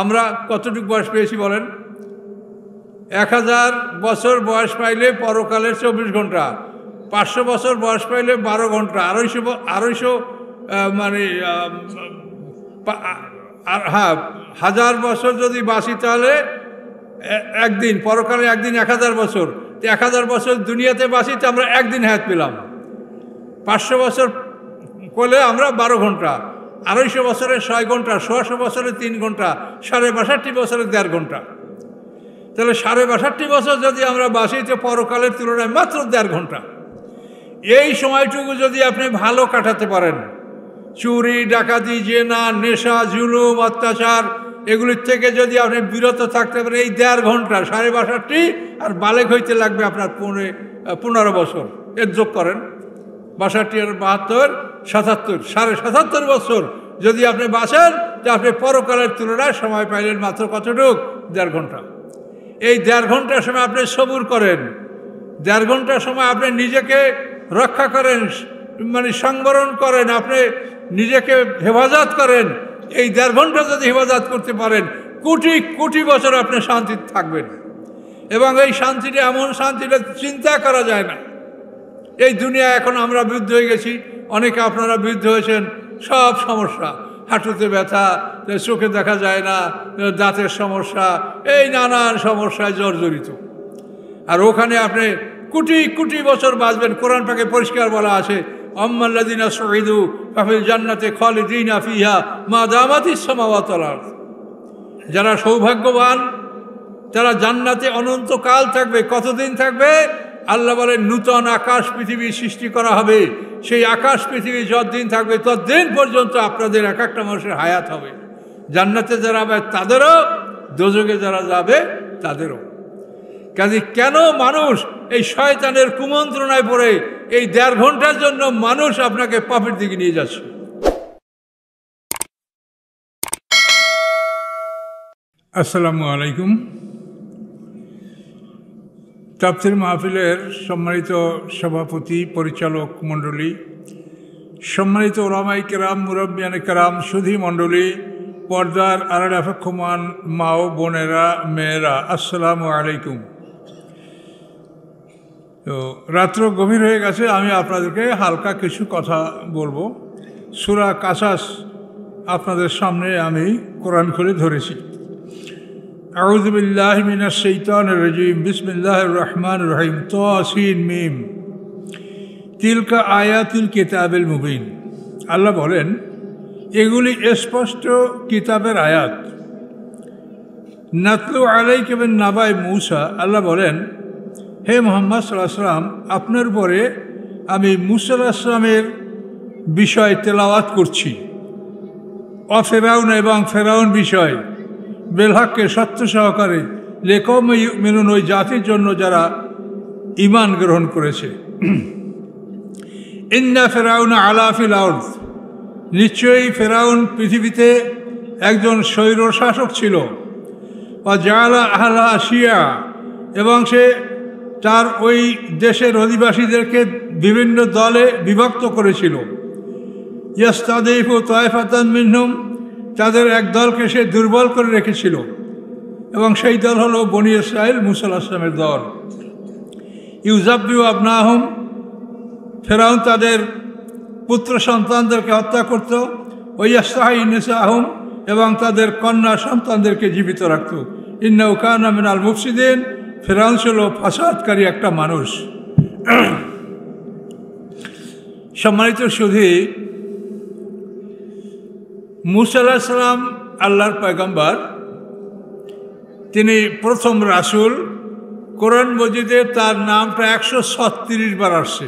আমরা কতটুকু বয়স পেয়েছি বলেন? 1000 বছর বয়স পাইলে পরকালের 24 ঘন্টা, 500 বছর বয়স পাইলে 12 ঘন্টা, 250 মানে হ্যাঁ 1000 বছর যদি বাঁচি তাহলে একদিন, পরকালে একদিন 1000 বছর, 1000 বছর দুনিয়াতে বাঁচি তো আমরা একদিন হায়াত পেলাম। 500 বছর করলে আমরা 12 ঘন্টা, 250 বছরে 6 ঘন্টা, 100 বছরে 3 ঘন্টা, 62 বছরে 1.5 ঘন্টা। তাহলে 62 বছর যদি আমরা বাঁচি তো পরকালের তুলনায় মাত্র 1.5 ঘন্টা। এই সময়টুকু যদি আপনি ভালো কাটাতে পারেন, চুরি ডাকাতি জেনা নেশা জুলুম অত্যাচার এগুলির থেকে যদি আপনি বিরত থাকতে পারেন এই 1.5 ঘন্টা, 62 আর বালেক হইতে লাগবে আপনার 15 বছর, এর যোগ করেন 62 আর 72 77, 77.5 বছর যদি আপনি বাঁচেন যে আপনি পরকালের তুলনায় সময় পাইলেন মাত্র কতটুক? 1.5 ঘন্টা। এই 1.5 ঘন্টার সময় আপনি সবুর করেন, 1.5 ঘন্টার সময় আপনি নিজেকে রক্ষা করেন, মানে সংবরণ করেন, আপনি নিজেকে হেফাজত করেন। এই 1.5 ঘন্টা যদি হেফাজত করতে পারেন কোটি কোটি বছর আপনি শান্তিতে থাকবেন। এবং এই শান্তিটা এমন শান্তিটা চিন্তা করা যায় না। এই দুনিয়া এখন আমরা বৃদ্ধ হয়ে গেছি, অনেকে আপনারা বৃদ্ধ হয়েছেন, সব সমস্যা, হাঁটুতে ব্যথা, চোখে দেখা যায় না, দাঁতের সমস্যা, এই নানান সমস্যায় জর্জরিত। আর ওখানে আপনি কোটি কোটি বছর বাঁচবেন। কোরআন পাকে পরিষ্কার বলা আছে, আম্মাল্লাযিনা সুইদু ফাফিল জান্নাতি খালিদিনা ফিহা মা দামাতিস সামাওয়াতু ওয়াল আরদ। যারা সৌভাগ্যবান তারা জান্নাতে অনন্তকাল থাকবে। কতদিন থাকবে? আল্লাহ বলেন নূতন আকাশ পৃথিবী সৃষ্টি করা হবে, সেই আকাশ পৃথিবী যতদিন থাকবে ততদিন পর্যন্ত আপনাদের এক একটা মানুষের হায়াত হবে। জান্নাতে যারা যাবে তাদেরও, দোজখে যারা যাবে তাদেরও। কাজে কেন মানুষ এই শয়তানের কুমন্ত্রণায় পড়ে এই 1.5 ঘন্টার জন্য মানুষ আপনাকে পাপের দিকে নিয়ে যাচ্ছে? আসসালামু আলাইকুম। তাফসীর মাহফিলের সম্মানিত সভাপতি, পরিচালক মণ্ডলী, সম্মানিত ওলামায়ে কেরাম, মুরব্বিয়ানে কেরাম, সুধী মণ্ডলী, পর্দার আড়ালে অপেক্ষমান মা ও বোনেরা, মেয়েরা, আসসালামু আলাইকুম। তো রাত্র গভীর হয়ে গেছে, আমি আপনাদেরকে হালকা কিছু কথা বলবো। সূরা কাসাস আপনাদের সামনে আমি কোরআন খুলে ধরেছি। আউযু বিল্লাহি মিনাশ শাইতানির রাজীম, বিসমিল্লাহির রহমানির রহিম, তাসিন মিম, তিলকা আয়াতুল কিতাবিল মুবিন। আল্লাহ বলেন এগুলি স্পষ্ট কিতাবের আয়াত। নাতলু আলাইকা মিন নাবাই মূসা, আল্লাহ বলেন হে মুহাম্মদ সাল্লাল্লাহু আলাইহি ওয়াসাল্লাম, আপনার পরে আমি মূসা আলাইহিস সালামের বিষয় তেলাওয়াত করছি। ফেরাউন এবং ফেরাউন বিষয় বেলহাককে সত্য সহকারে লিকৌম ইউমিনুন, ওই জাতির জন্য যারা ঈমান গ্রহণ করেছে। ইন্না ফেরাউন আলা ফিল আরদ, নিশ্চয়ই ফেরাউন পৃথিবীতে একজন স্বৈরশাসক ছিল। ওয়া জাআলা আহলা শিয়া, এবং সে তার ওই দেশের অধিবাসীদেরকে বিভিন্ন দলে বিভক্ত করেছিল। ইয়াস্তাদিফু তায়ফাতান মিনহুম, তাদের এক দলকে সে দুর্বল করে রেখেছিল, এবং সেই দল হলো বনী ইসরাইল, মূসা আলাইহিস সালামের দল। ইউযাব্বিহু আবনাহুম, ফেরাউন তাদের পুত্র সন্তানদেরকে হত্যা করত। ওয়াইয়াস্তাহয়ি নিসাহুম, এবং তাদের কন্যা সন্তানদেরকে জীবিত রাখত। ইন্নাহু কানা মিনাল মুফসিদিন, ফেরাউন ছিল ফাসাদকারী একটা মানুষ। সম্মানিত সুধী, মূসা আলাইহিস সালাম আল্লাহর পয়গম্বর, তিনি প্রথম রাসূল। কোরআন মজিদে তার নামটা 136 বার আসছে।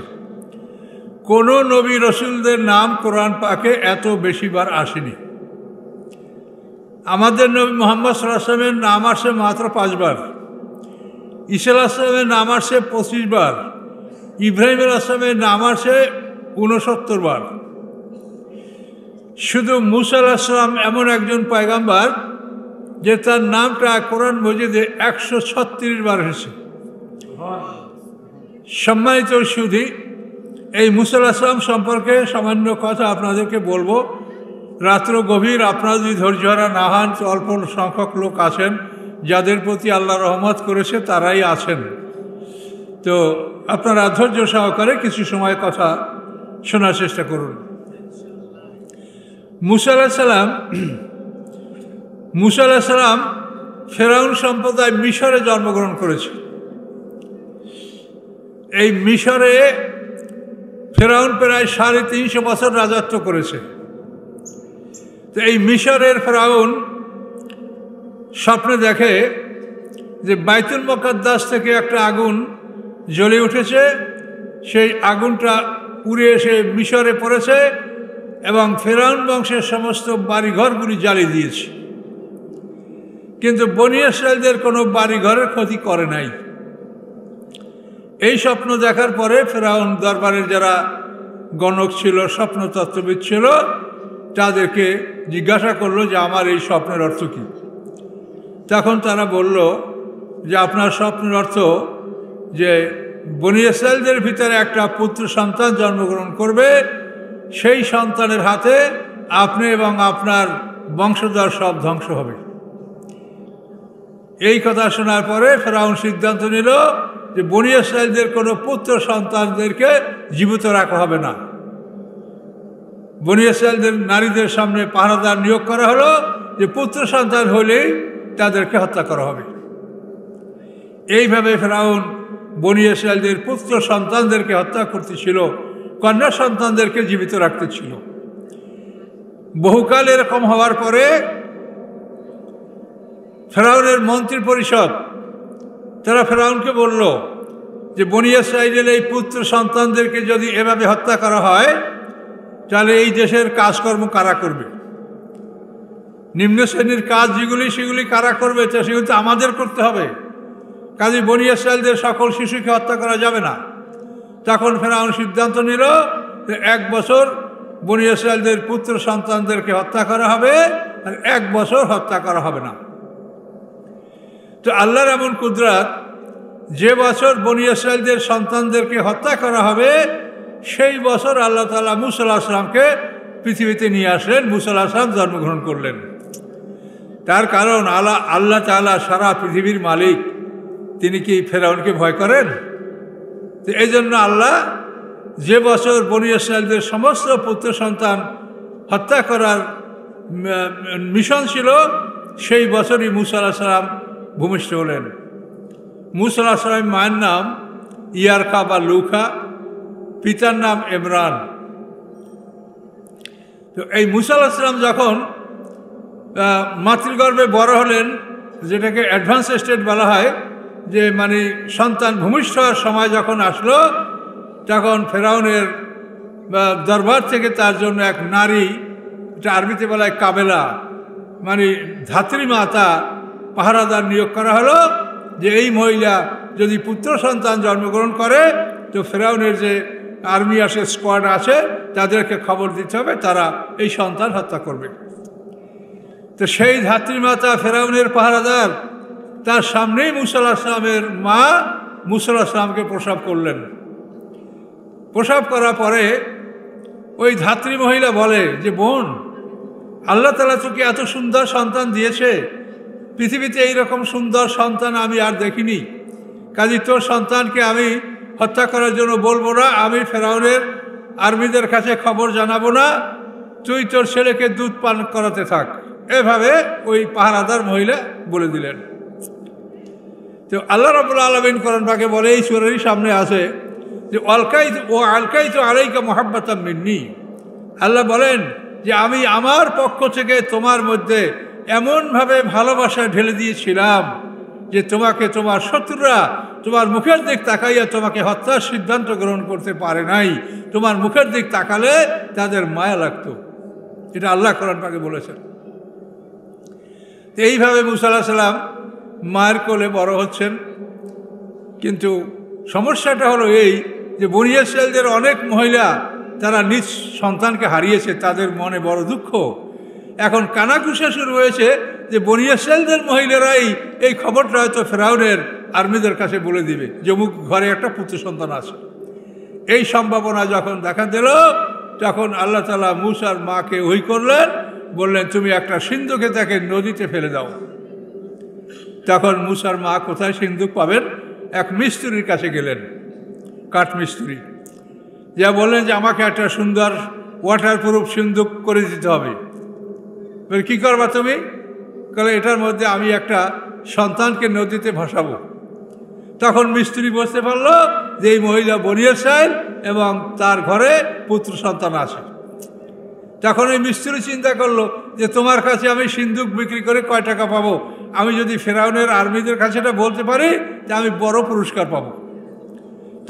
কোনো নবী রসুলদের নাম কোরআন পাকে এত বেশি বার আসেনি। আমাদের নবী মুহাম্মদ সাল্লাল্লাহু আলাইহি ওয়াসাল্লামের নাম আসে মাত্র 5 বার। ঈসা আলাইহিস সালামের নাম আসে 25 বার। ইব্রাহিম আলাইহিস সালামের নাম আসে 69 বার। শুধু মূসা আলাইহিস সালাম এমন একজন পয়গম্বর যে তার নামটা কোরআন মজিদে 136 বার এসেছে। সম্মানিত সুধী, এই মূসা আলাইহিস সালাম সম্পর্কে সামান্য কথা আপনাদেরকে বলবো। রাত্র গভীর, আপনারা যদি ধৈর্যহারা না হন, অল্প সংখ্যক লোক আছেন যাদের প্রতি আল্লাহ রহমত করেছে, তারাই আছেন। তো আপনারা ধৈর্য সহকারে কিছু সময় কথা শোনার চেষ্টা করুন। মুসা আলাইহিস সালাম ফেরাউন সম্প্রদায় মিশরে জন্মগ্রহণ করেছে। এই মিশরে ফেরাউন প্রায় 350 বছর রাজত্ব করেছে। তো এই মিশরের ফেরাউন স্বপ্নে দেখে যে বাইতুল মুকাদ্দাস থেকে একটা আগুন জ্বলে উঠেছে, সেই আগুনটা উড়ে এসে মিশরে পড়েছে এবং ফেরাউন বংশের সমস্ত বাড়িঘরগুলি জ্বালিয়ে দিয়েছে। কিন্তু বনী ইসরাঈলদের কোনো বাড়িঘরের ক্ষতি করে নাই। এই স্বপ্ন দেখার পরে ফেরাউন দরবারের যারা গণক ছিল, স্বপ্নতত্ত্ববিদ ছিল, তাদেরকে জিজ্ঞাসা করলো যে আমার এই স্বপ্নের অর্থ কী। তখন তারা বলল যে আপনার স্বপ্নের অর্থ যে বনী ইসরাঈলদের ভিতরে একটা পুত্র সন্তান জন্মগ্রহণ করবে, সেই সন্তানের হাতে আপনি এবং আপনার বংশধর সব ধ্বংস হবে। এই কথা শোনার পরে ফেরাউন সিদ্ধান্ত নিল যে বনী ইসরাঈলদের কোনো পুত্র সন্তানদেরকে জীবিত রাখা হবে না। বনী ইসরাঈলদের নারীদের সামনে পাহারাদার নিয়োগ করা হলো যে পুত্র সন্তান হলেই তাদেরকে হত্যা করা হবে। এইভাবে ফেরাউন বনী ইসরাঈলদের পুত্র সন্তানদেরকে হত্যা করতেছিল, কন্যা সন্তানদেরকে জীবিত রাখতেছিল। বহুকাল এরকম হওয়ার পরে ফেরাউনের মন্ত্রী পরিষদ তারা ফেরাউনকে বলল যে বনী ইসরাঈলের এই পুত্র সন্তানদেরকে যদি এভাবে হত্যা করা হয়, তাহলে এই দেশের কাজকর্ম কারা করবে? নিম্ন শ্রেণীর কাজ যেগুলি সেগুলি কারা করবে? সেগুলি তো আমাদের করতে হবে। কাজে বনী ইসরাঈলদের সকল শিশুকে হত্যা করা যাবে না। তখন ফেরাউন সিদ্ধান্ত নিল যে 1 বছর বনী ইসরাঈলদের পুত্র সন্তানদেরকে হত্যা করা হবে আর 1 বছর হত্যা করা হবে না। তো আল্লাহর এমন কুদরত, যে বছর বনী ইসরাঈলদের সন্তানদেরকে হত্যা করা হবে সেই বছর আল্লাহ তাআলা মূসা আলাইহিস সালামকে পৃথিবীতে নিয়ে আসলেন। মূসা আলাইহিস সালাম জন্মগ্রহণ করলেন। তার কারণ আল্লাহ তাআলা সারা পৃথিবীর মালিক, তিনি কি ফেরাউনকে ভয় করেন? তো এই জন্য আল্লাহ যে বছর বনী ইসরাঈলদের সমস্ত পুত্র সন্তান হত্যা করার মিশন ছিল, সেই বছরই মূসা আলাইহিস সালাম ভূমিষ্ঠ হলেন। মূসা আলাইহিস সালামের মায়ের নাম ইয়ারকা বা লৌখা, পিতার নাম ইমরান। তো এই মূসা আলাইহিস সালাম যখন মাতৃগর্ভে বড় হলেন, যেটাকে অ্যাডভান্স স্টেজ বলা হয়, যে মানে সন্তান ভূমিষ্ঠ হওয়ার সময় যখন আসলো, তখন ফেরাউনের দরবার থেকে তার জন্য এক নারী, এটা আরবিতে বলা হয় কাবেলা, মানে ধাত্রী মাতা, পাহারাদার নিয়োগ করা হলো যে এই মহিলা যদি পুত্র সন্তান জন্মগ্রহণ করে তো ফেরাউনের যে আর্মি আসে, স্কোয়াড আছে, তাদেরকে খবর দিতে হবে, তারা এই সন্তান হত্যা করবে। তো সেই ধাত্রীমাতা ফেরাউনের পাহারাদার তার সামনেই মূসা আলাইহিস সালামের মা মূসা আলাইহিস সালামকে প্রসব করলেন। প্রসব করার পরে ওই ধাত্রী মহিলা বলে যে বোন, আল্লাহ তাআলা তোকে এত সুন্দর সন্তান দিয়েছে, পৃথিবীতে এইরকম সুন্দর সন্তান আমি আর দেখিনি। কাজে তোর সন্তানকে আমি হত্যা করার জন্য বলবো না, আমি ফেরাউনের আর্মিদের কাছে খবর জানাবো না, তুই তোর ছেলেকে দুধ পান করাতে থাক। এভাবে ওই পাহারাদার মহিলা বলে দিলেন। তো আল্লাহ রাব্বুল আলামিন কোরআন পাকে বলে, এই সূরারই সামনে আছে যে আলকাইতু আলাইকা মুহাব্বাতাম মিন্নি। আল্লাহ বলেন যে আমি আমার পক্ষ থেকে তোমার মধ্যে এমনভাবে ভালোবাসা ঢেলে দিয়েছিলাম যে তোমাকে তোমার শত্রুরা তোমার মুখের দিক তাকাইয়া তোমাকে হত্যার সিদ্ধান্ত গ্রহণ করতে পারে নাই। তোমার মুখের দিক তাকালে তাদের মায়া লাগতো। এটা আল্লাহ কোরআন পাকে বলেছেন। তো এইভাবে মূসা আলাইহিস সালাম মায়ের কোলে বড় হচ্ছেন। কিন্তু সমস্যাটা হলো এই যে বনী ইসরাঈলদের অনেক মহিলা তারা নিজ সন্তানকে হারিয়েছে, তাদের মনে বড় দুঃখ। এখন কানাঘুষা শুরু হয়েছে যে বনী ইসরাঈলদের মহিলারাই এই খবরটা হয়তো ফেরাউনের আর্মিদের কাছে বলে দিবে যে অমুক ঘরে একটা পুত্র সন্তান আছে। এই সম্ভাবনা যখন দেখা দিল, তখন আল্লাহ তাআলা মূসার মাকে ওহী করলেন, বললেন তুমি একটা সিন্ধুকে তাকে নদীতে ফেলে দাও। তখন মূসার মা কোথায় সিন্ধুক পাবেন? এক মিস্ত্রির কাছে গেলেন, কাঠ মিস্ত্রি, যা বললেন যে আমাকে একটা সুন্দর ওয়াটারপ্রুফ সিন্ধুক করে দিতে হবে। কী করবা তুমি? বলে এটার মধ্যে আমি একটা সন্তানকে নদীতে ভাসাবো। তখন মিস্ত্রি বুঝতে পারল যে এই মহিলা বনী ইসরাইল এবং তার ঘরে পুত্র সন্তান আছে। তখন এই মিস্ত্রি চিন্তা করলো যে তোমার কাছে আমি সিন্ধুক বিক্রি করে কয় টাকা পাবো? আমি যদি ফেরাউনের আর্মিদের কাছে এটা বলতে পারি যে আমি বড় পুরস্কার পাবো।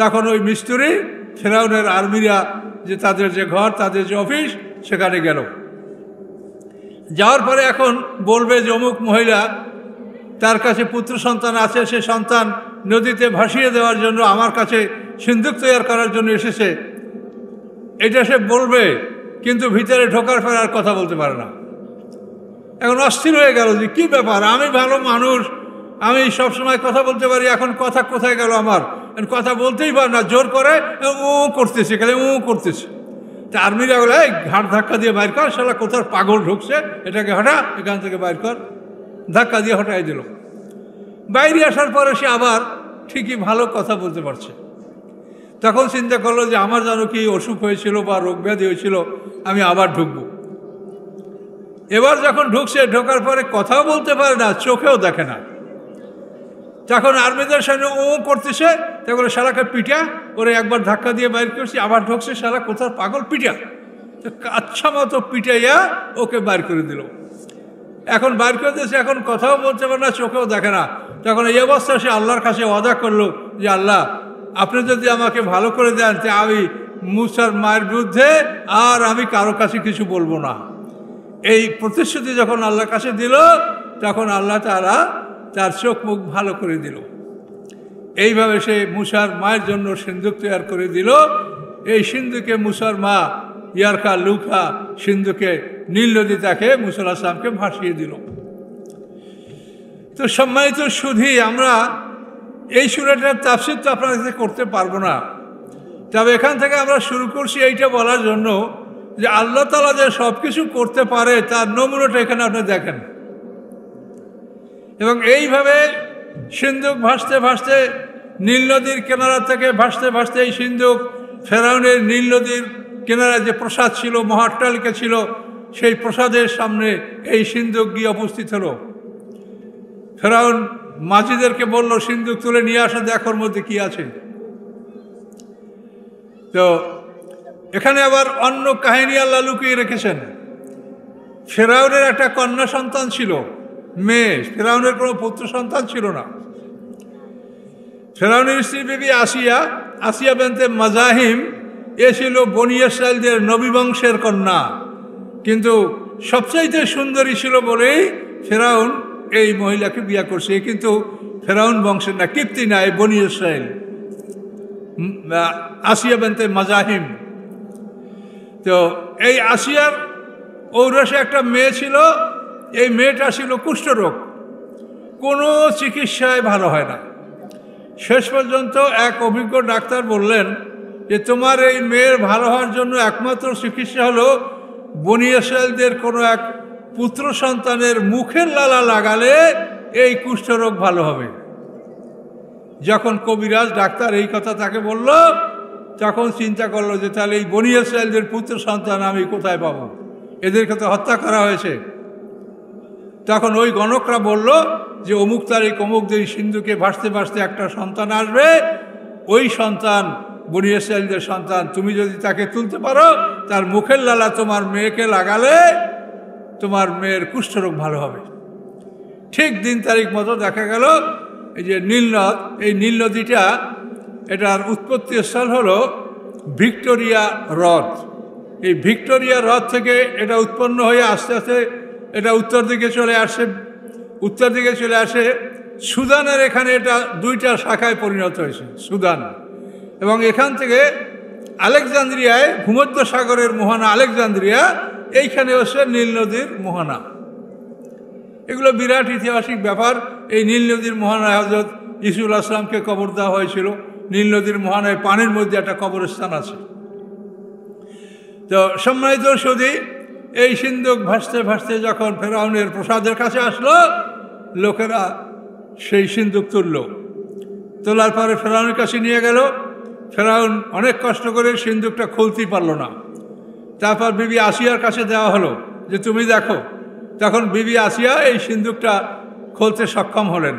তখন ওই মিস্ত্রি ফেরাউনের আর্মিরা যে তাদের যে ঘর, তাদের যে অফিস, সেখানে গেল। যাওয়ার পরে এখন বলবে যে অমুক মহিলা, তার কাছে পুত্র সন্তান আছে, সে সন্তান নদীতে ভাসিয়ে দেওয়ার জন্য আমার কাছে সিন্ধুক তৈরি করার জন্য এসেছে, এটা সে বলবে, কিন্তু ভিতরে ঢোকার পর আর কথা বলতে পারে না। এখন অস্থির হয়ে গেল যে কী ব্যাপার, আমি ভালো মানুষ, আমি সবসময় কথা বলতে পারি, এখন কথা কোথায় গেল আমার? কথা বলতেই পার না, জোর করে ও করতেছে, খালি ও করতেছে। তা আর্মিরা বলে এই ঘাট ধাক্কা দিয়ে বাইর কর, শালা কোথার পাগল ঢুকছে, এটাকে হটা, এখান থেকে বাইর কর। ধাক্কা দিয়ে হটাই দিল। বাইরে আসার পরে সে আবার ঠিকই ভালো কথা বলতে পারছে। তখন চিন্তা করলো যে আমার যেন কি অসুখ হয়েছিল বা রোগ ব্যাধি হয়েছিল, আমি আবার ঢুকবো। এবার যখন ঢুকছে, ঢোকার পরে কথাও বলতে পারে না, চোখেও দেখে না। তখন আর্মিদের সামনে ও করতেছে, তখন শালাকে পিটা ওরে একবার ধাক্কা দিয়ে বাইর করছি, আবার ঢুকছে, শালা কোথার পাগল, পিটা। তো আচ্ছা মতো পিটাইয়া ওকে বাইর করে দিল। এখন বাইর করে দিয়েছে, এখন কথাও বলতে পারে না, চোখেও দেখে না। তখন এই অবস্থায় সে আল্লাহর কাছে ওয়াদা করলো যে আল্লাহ, আপনি যদি আমাকে ভালো করে দেন তো আমি মূসার মায়ের বিরুদ্ধে আর আমি কারো কাছে কিছু বলবো না। এই প্রতিশ্রুতি যখন আল্লাহর কাছে দিল, তখন আল্লাহ তাআলা তার চোখ মুখ ভালো করে দিল। এইভাবে সে মূসার মায়ের জন্য সিন্ধুক তৈরি করে দিল। এই সিন্ধুকে মূসার মা ইয়ারকা লুকা সিন্ধুকে নীল নদী তাকে মূসা আলাইহিস সালামকে ভাসিয়ে দিল। তো সম্মানিত সুধী, আমরা এই সূরাটার তাফসীর তো আপনাদের কাছে করতে পারবো না, তবে এখান থেকে আমরা শুরু করছি এইটা বলার জন্য যে আল্লাহ তাআলা যে সব কিছু করতে পারে তার নমুনাটা এখানে আপনি দেখেন। এবং এইভাবে সিন্ধুক ভাসতে ভাসতে নীল নদীর কিনারা থেকে ভাসতে ভাসতে এই সিন্ধুক ফেরাউনের নীল নদীর কিনারায় যে প্রাসাদ ছিল, মহাট্টালিকা ছিল, সেই প্রাসাদের সামনে এই সিন্ধুক গিয়ে উপস্থিত হলো। ফেরাউন মাঝিদেরকে বলল সিন্ধুক তুলে নিয়ে আসো, দেখোর মধ্যে কি আছে। তো এখানে আবার অন্য কাহিনী আল্লাহ লুকিয়ে রেখেছেন। ফেরাউনের একটা কন্যা সন্তান ছিল, মেয়ে। ফেরাউনের কোনো পুত্র সন্তান ছিল না। ফেরাউনের স্ত্রী বিবি আসিয়া বিনতে মাজাহিম, এ ছিল বনী ইসরাইলদের নবী বংশের কন্যা, কিন্তু সবচাইতে সুন্দরী ছিল বলেই ফেরাউন এই মহিলাকে বিয়ে করছে। কিন্তু ফেরাউন বংশের না, কিপ্তি না, এই বনী ইসরাইল, আসিয়া বিনতে মাজাহিম। তো এই আসিয়ার ঔরসে একটা মেয়ে ছিল। এই মেয়েটা ছিল কুষ্ঠরোগ, কোনো চিকিৎসায় ভালো হয় না। শেষ পর্যন্ত এক অভিজ্ঞ ডাক্তার বললেন যে তোমার এই মেয়ের ভালো হওয়ার জন্য একমাত্র চিকিৎসা হলো বনী ইসরাইলদের কোনো এক পুত্র সন্তানের মুখের লালা লাগালে এই কুষ্ঠরোগ ভালো হবে। যখন কবিরাজ ডাক্তার এই কথা তাকে বলল, তখন চিন্তা করলো যে তাহলে এই বনী ইসরাইলদের পুত্র সন্তান আমি কোথায় পাবো? এদেরকে তো হত্যা করা হয়েছে। তখন ওই গণকরা বলল যে অমুক তারিখ অমুক দিন সিন্ধুকে ভাসতে ভাসতে একটা সন্তান আসবে, ওই সন্তান বনী ইসরাইলদের সন্তান, তুমি যদি তাকে তুলতে পারো, তার মুখের লালা তোমার মেয়েকে লাগালে তোমার মেয়ের কুষ্ঠরোগ ভালো হবে। ঠিক দিন তারিখ মতো দেখা গেল এই যে নীলনদ, এই নীল নদীটা, এটার উৎপত্তি স্থল হলো ভিক্টোরিয়া হ্রদ। এই ভিক্টোরিয়া হ্রদ থেকে এটা উৎপন্ন হয়ে আস্তে আস্তে এটা উত্তর দিকে চলে আসে সুদানের এখানে। এটা দুইটা শাখায় পরিণত হয়েছে, সুদান, এবং এখান থেকে আলেকজান্দ্রিয়ায়, ভূমধ্য সাগরের মোহনা আলেকজান্দ্রিয়া, এইখানে হচ্ছে নীল নদীর মোহনা। এগুলো বিরাট ঐতিহাসিক ব্যাপার। এই নীল নদীর মোহনায় হযরত ঈসা আলাইহিস সালামকে কবর দেওয়া হয়েছিল। নীল নদীর মোহনায় পানির মধ্যে একটা কবরস্থান আছে। তো সম্মানিত সুধী, এই সিন্দুক ভাসতে ভাসতে যখন ফেরাউনের প্রাসাদের কাছে আসলো, লোকেরা সেই সিন্দুক তোলার পরে ফেরাউনের কাছে নিয়ে গেল। ফেরাউন অনেক কষ্ট করে সিন্দুকটা খুলতেই পারল না। তারপর বিবি আসিয়ার কাছে দেওয়া হলো যে তুমি দেখো। তখন বিবি আসিয়া এই সিন্দুকটা খুলতে সক্ষম হলেন।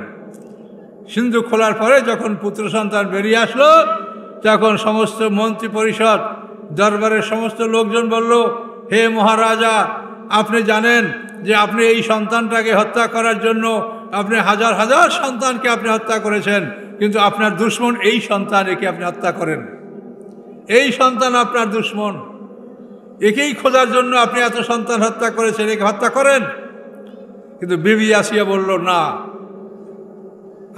সিন্দুক খোলার পরে যখন পুত্র সন্তান বেরিয়ে আসলো, তখন সমস্ত মন্ত্রী পরিষদ দরবারের সমস্ত লোকজন বলল, হে মহারাজা, আপনি জানেন যে আপনি এই সন্তানটাকে হত্যা করার জন্য আপনি হাজার হাজার সন্তানকে আপনি হত্যা করেছেন, কিন্তু আপনার দুশ্মন এই সন্তান, একে আপনি হত্যা করেন। এই সন্তান আপনার দুশ্মন, একেই খোঁজার জন্য আপনি এত সন্তান হত্যা করেছেন, একে হত্যা করেন। কিন্তু বিবি আসিয়া বলল, না,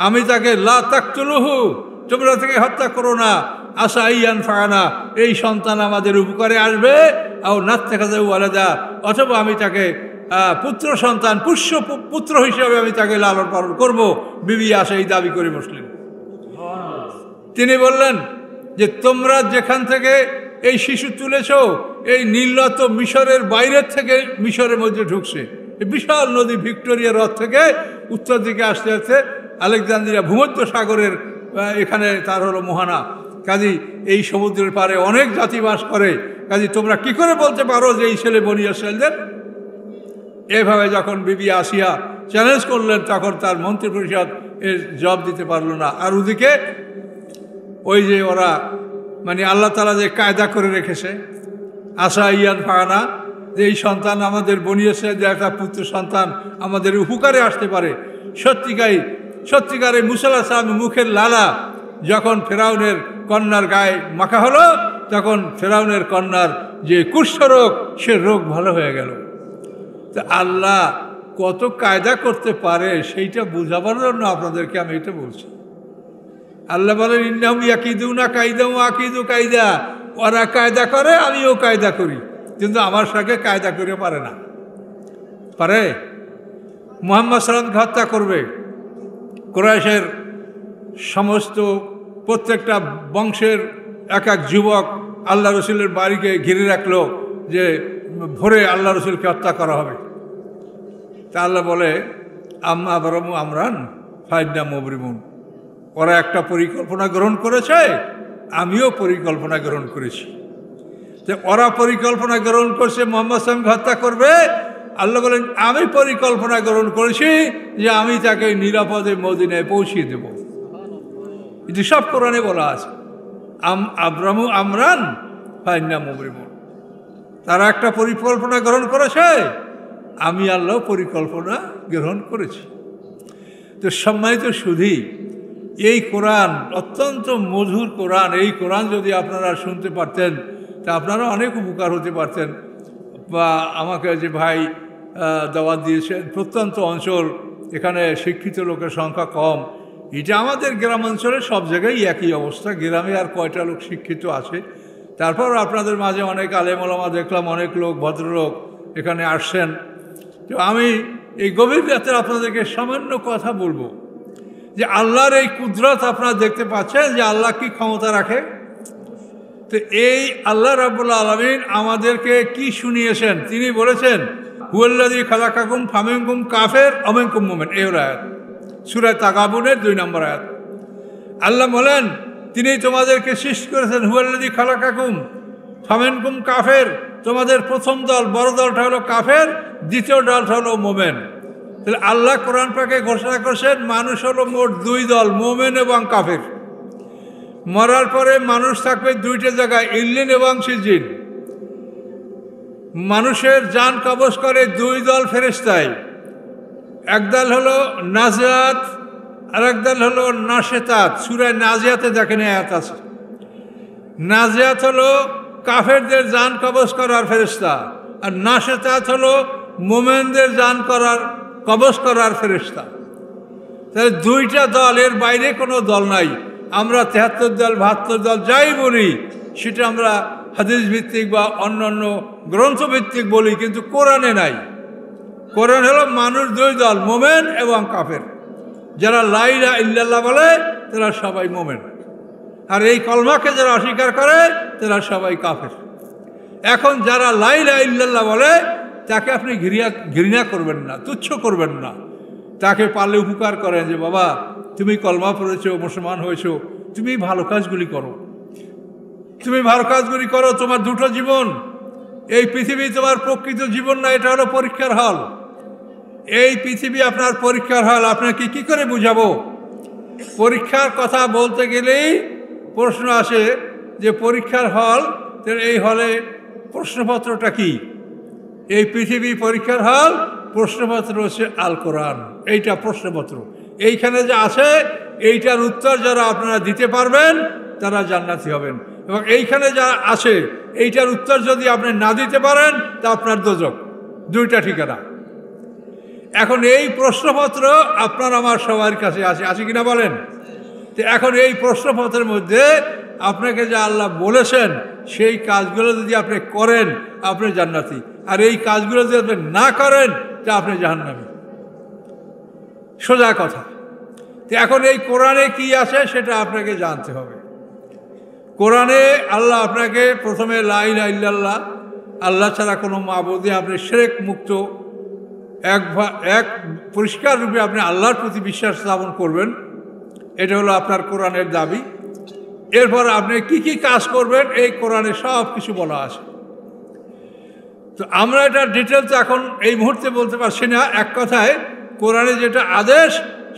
আমি তাকে লা তাকতুলুহু, তোমরা তাকে হত্যা করো না, আসা ইয়ান ফানা, এই সন্তান আমাদের উপকারে আসবে, আর নাত্তাখাযু ওয়ালাদা, অথবা আমি তাকে পুত্র সন্তান পুষ্য পুত্র হিসেবে আমি তাকে লালন পালন করব। বিবি আসা এই দাবি করে বসলেন। তিনি বললেন যে তোমরা যেখান থেকে এই শিশু তুলেছ, এই নীলনত মিশরের বাইরের থেকে মিশরের মধ্যে ঢুকছে। এই বিশাল নদী ভিক্টোরিয়া হ্রদ থেকে উত্তর দিকে আসতে আসতে আলেকজান্দ্রিয়া ভূমধ্য সাগরের এখানে তার হলো মোহানা। কাজী এই সমুদ্রের পারে অনেক জাতি বাস করে। কাজী তোমরা কি করে বলতে পারো যে এই ছেলে বনি ইসরাঈলদের? এভাবে যখন বিবি আসিয়া চ্যালেঞ্জ করলেন, তখন তার মন্ত্রী পরিষদ এর জবাব দিতে পারল না। আর ওদিকে ওই যে ওরা মানে আল্লাহ তাআলা যে কায়দা করে রেখেছে, আশা ইয়ান ফানা, যে এই সন্তান আমাদের বনি ইসরাঈলদের একটা পুত্র সন্তান আমাদের উপকারে আসতে পারে। সত্যিকারে মুসা আলাইহিস সালামের মুখের লালা যখন ফেরাউনের কন্যার গায়ে মাখা হলো, তখন ফেরাউনের কন্যার যে কুষ্ঠরোগ, সে রোগ ভালো হয়ে গেল। তা আল্লাহ কত কায়দা করতে পারে সেইটা বোঝাবার জন্য আপনাদেরকে আমি এটা বলছি। আল্লাহ বলেন, ইন্নাহুম ইয়াকিদুনা কায়দা ওয়া আকিদু কায়দা, ওরা কায়দা করে, আমিও কায়দা করি, কিন্তু আমার সঙ্গে কায়দা করে পারে না। পারে মুহাম্মদ সাল্লাল্লাহু হত্যা করবে, কুরাইশের সমস্ত প্রত্যেকটা বংশের এক এক যুবক আল্লাহ রসুলের বাড়িকে ঘিরে রাখলো যে ভোরে আল্লাহ রসুলকে হত্যা করা হবে। তা আল্লাহ বলে, আম্মা আবরামু আমরান ফাইন্না মুবরিমুন, ওরা একটা পরিকল্পনা গ্রহণ করেছে, আমিও পরিকল্পনা গ্রহণ করেছি। যে ওরা পরিকল্পনা গ্রহণ করছে মুহাম্মদ সাল্লাল্লাহু হত্যা করবে, আল্লাহ বলেন আমি পরিকল্পনা গ্রহণ করেছি যে আমি তাকে নিরাপদে মদিনায় পৌঁছিয়ে দেব। এটি সব কোরআনে বলা আছে। আবরামু আমরান ফাইন্না মুবরিমুন, তারা একটা পরিকল্পনা গ্রহণ করেছে, আমি আল্লাহ পরিকল্পনা গ্রহণ করেছি। তো সম্মানিত সুধী, এই কোরআন অত্যন্ত মধুর কোরআন। এই কোরআন যদি আপনারা শুনতে পারতেন তা আপনারা অনেক উপকার হতে পারতেন। বা আমাকে যে ভাই দাওয়াত দিয়েছেন, প্রত্যন্ত অঞ্চল, এখানে শিক্ষিত লোকের সংখ্যা কম। এটা আমাদের গ্রাম অঞ্চলে সব জায়গায় একই অবস্থা। গ্রামে আর কয়টা লোক শিক্ষিত আছে? তারপর আপনাদের মাঝে অনেক আলেম ওলামা দেখলাম, অনেক লোক ভদ্রলোক এখানে আসছেন। তো আমি এই গভীর রাতে আপনাদেরকে সামান্য কথা বলবো যে আল্লাহর এই কুদরত আপনারা দেখতে পাচ্ছেন যে আল্লাহ কি ক্ষমতা রাখে। তো এই আল্লাহ রাব্বুল আলামিন আমাদেরকে কি শুনিয়েছেন? তিনি বলেছেন, হুয়াল্লাযী খালাকাকুম ফামিনকুম কাফির ওয়া মিনকুম মুমিন। এই আয়াত সূরা তাগাবুনের 2 নম্বর আয়াত। আল্লাহ বলেন, তিনি তোমাদেরকে সৃষ্টি করেছেন, হুয়াল্লাযী খালাকাকুম ফামিনকুম কাফির, তোমাদের প্রথম দল, বড় দলটা হলো কাফের, দ্বিতীয় দলটা হলো মুমিন। তাহলে আল্লাহ কোরআন পাকে ঘোষণা করেছেন মানুষ হলো মোট 2 দল, মুমিন এবং কাফের। মরার পরে মানুষ থাকবে 2টা জায়গায়, ইল্লিন এবং সিজিন। মানুষের জান কবজ করে 2 দল ফেরেশতায়, এক দল হলো নাজিয়াত আর এক দল হলো নাশেতাত। সূরা নাজিয়াতে দেখেন আয়াত আছে। নাজিয়াত হলো কাফেরদের জান কবজ করার ফেরেশতা, আর নাশেতাত হলো মুমিনদের জান কবজ করার ফেরেশতা। তাহলে 2টা দল, এর বাইরে কোনো দল নাই। আমরা 73 দল 72 দল যাই বলি সেটা আমরা হাদিস ভিত্তিক বা অন্যান্য গ্রন্থ ভিত্তিক বলি, কিন্তু কোরআনে নাই। কোরআন হলো মানুষ 2 দল, মুমিন এবং কাফের। যারা লা ইলাহা ইল্লাল্লাহ বলে তারা সবাই মুমিন, আর এই কলমাকে যারা অস্বীকার করে তারা সবাই কাফের। এখন যারা লা ইলাহা ইল্লাল্লাহ বলে তাকে আপনি ঘৃণা করবেন না, তুচ্ছ করবেন না। তাকে পারলে উপকার করেন যে বাবা তুমি কলমা পড়েছো, মুসলমান হয়েছো, তুমি ভালো কাজগুলি করো, তুমি ভালো কাজগুলি করো। তোমার দুটো জীবন, এই পৃথিবী তোমার প্রকৃত জীবন না, এটা হলো পরীক্ষার হল। এই পৃথিবী আপনার পরীক্ষার হল। আপনাকে কি করে বুঝাবো? পরীক্ষার কথা বলতে গেলেই প্রশ্ন আসে যে পরীক্ষার হল, এই হলে প্রশ্নপত্রটা কি? এই পৃথিবী পরীক্ষার হল, প্রশ্নপত্র হচ্ছে আল কোরআন। এইটা প্রশ্নপত্র, এইখানে যা আছে এইটার উত্তর যারা আপনারা দিতে পারবেন তারা জান্নাতি হবেন, এবং এইখানে যা আছে এইটার উত্তর যদি আপনি না দিতে পারেন তা আপনার দোজখ। দুইটা ঠিকানা। এখন এই প্রশ্নপত্র আপনার আমার সবার কাছে আছে কিনা বলেন? তো এখন এই প্রশ্নপত্রের মধ্যে আপনাকে যা আল্লাহ বলেছেন সেই কাজগুলো যদি আপনি করেন আপনি জান্নাতি, আর এই কাজগুলো যদি আপনি না করেন তা আপনি জাহান্নামী। সোজা কথা। তো এখন এই কোরআনে কি আছে সেটা আপনাকে জানতে হবে। কোরআনে আল্লাহ আপনাকে প্রথমে লা ইলাহা ইল্লাল্লাহ, আল্লাহ ছাড়া কোনো মাবুদে আপনি শিরক মুক্ত, এক পরিষ্কার রূপে আপনি আল্লাহর প্রতি বিশ্বাস স্থাপন করবেন, এটা হলো আপনার কোরআনের দাবি। এরপর আপনি কি কি কাজ করবেন এই কোরআনে সব কিছু বলা আছে। তো আমরা এটা ডিটেলস এখন এই মুহূর্তে বলতে পারছি না। এক কথায় কোরআনে যেটা আদেশ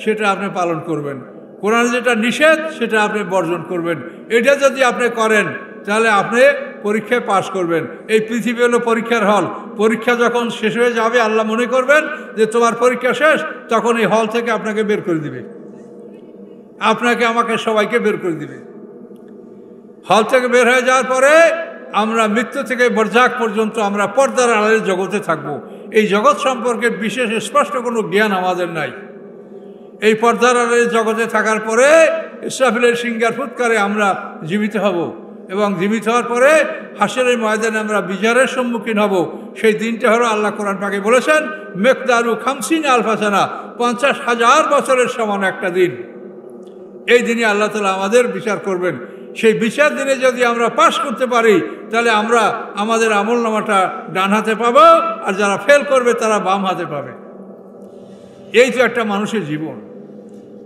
সেটা আপনি পালন করবেন, কোরআনে যেটা নিষেধ সেটা আপনি বর্জন করবেন। এটা যদি আপনি করেন তাহলে আপনি পরীক্ষায় পাশ করবেন। এই পৃথিবী হলো পরীক্ষার হল। পরীক্ষা যখন শেষ হয়ে যাবে আল্লাহ মনে করবেন যে তোমার পরীক্ষা শেষ, তখন এই হল থেকে আপনাকে বের করে দিবে, আপনাকে আমাকে সবাইকে বের করে দিবে। হল থেকে বের হয়ে যাওয়ার পরে আমরা মৃত্যু থেকে বরজাক পর্যন্ত আমরা পর্দার আড়ালের জগতে থাকব। এই জগৎ সম্পর্কে বিশেষ স্পষ্ট কোনো জ্ঞান আমাদের নাই। এই পর্দার আড়ালের জগতে থাকার পরে ইসরাফিলের সিংহার ফুৎকারে আমরা জীবিত হব, এবং জীবিত হওয়ার পরে হাসরের ময়দানে আমরা বিচারের সম্মুখীন হব। সেই দিনটা হলো আল্লাহ কোরআন পাকে বলেছেন মেকদারু 50 আলফা সানা, 50,000 বছরের সমান একটা দিন। এই দিনে আল্লাহ তাআলা আমাদের বিচার করবেন। সেই বিচার দিনে যদি আমরা পাশ করতে পারি তাহলে আমরা আমাদের আমলনামাটা ডান হাতে পাবো, আর যারা ফেল করবে তারা বাম হাতে পাবে। এই তো একটা মানুষের জীবন,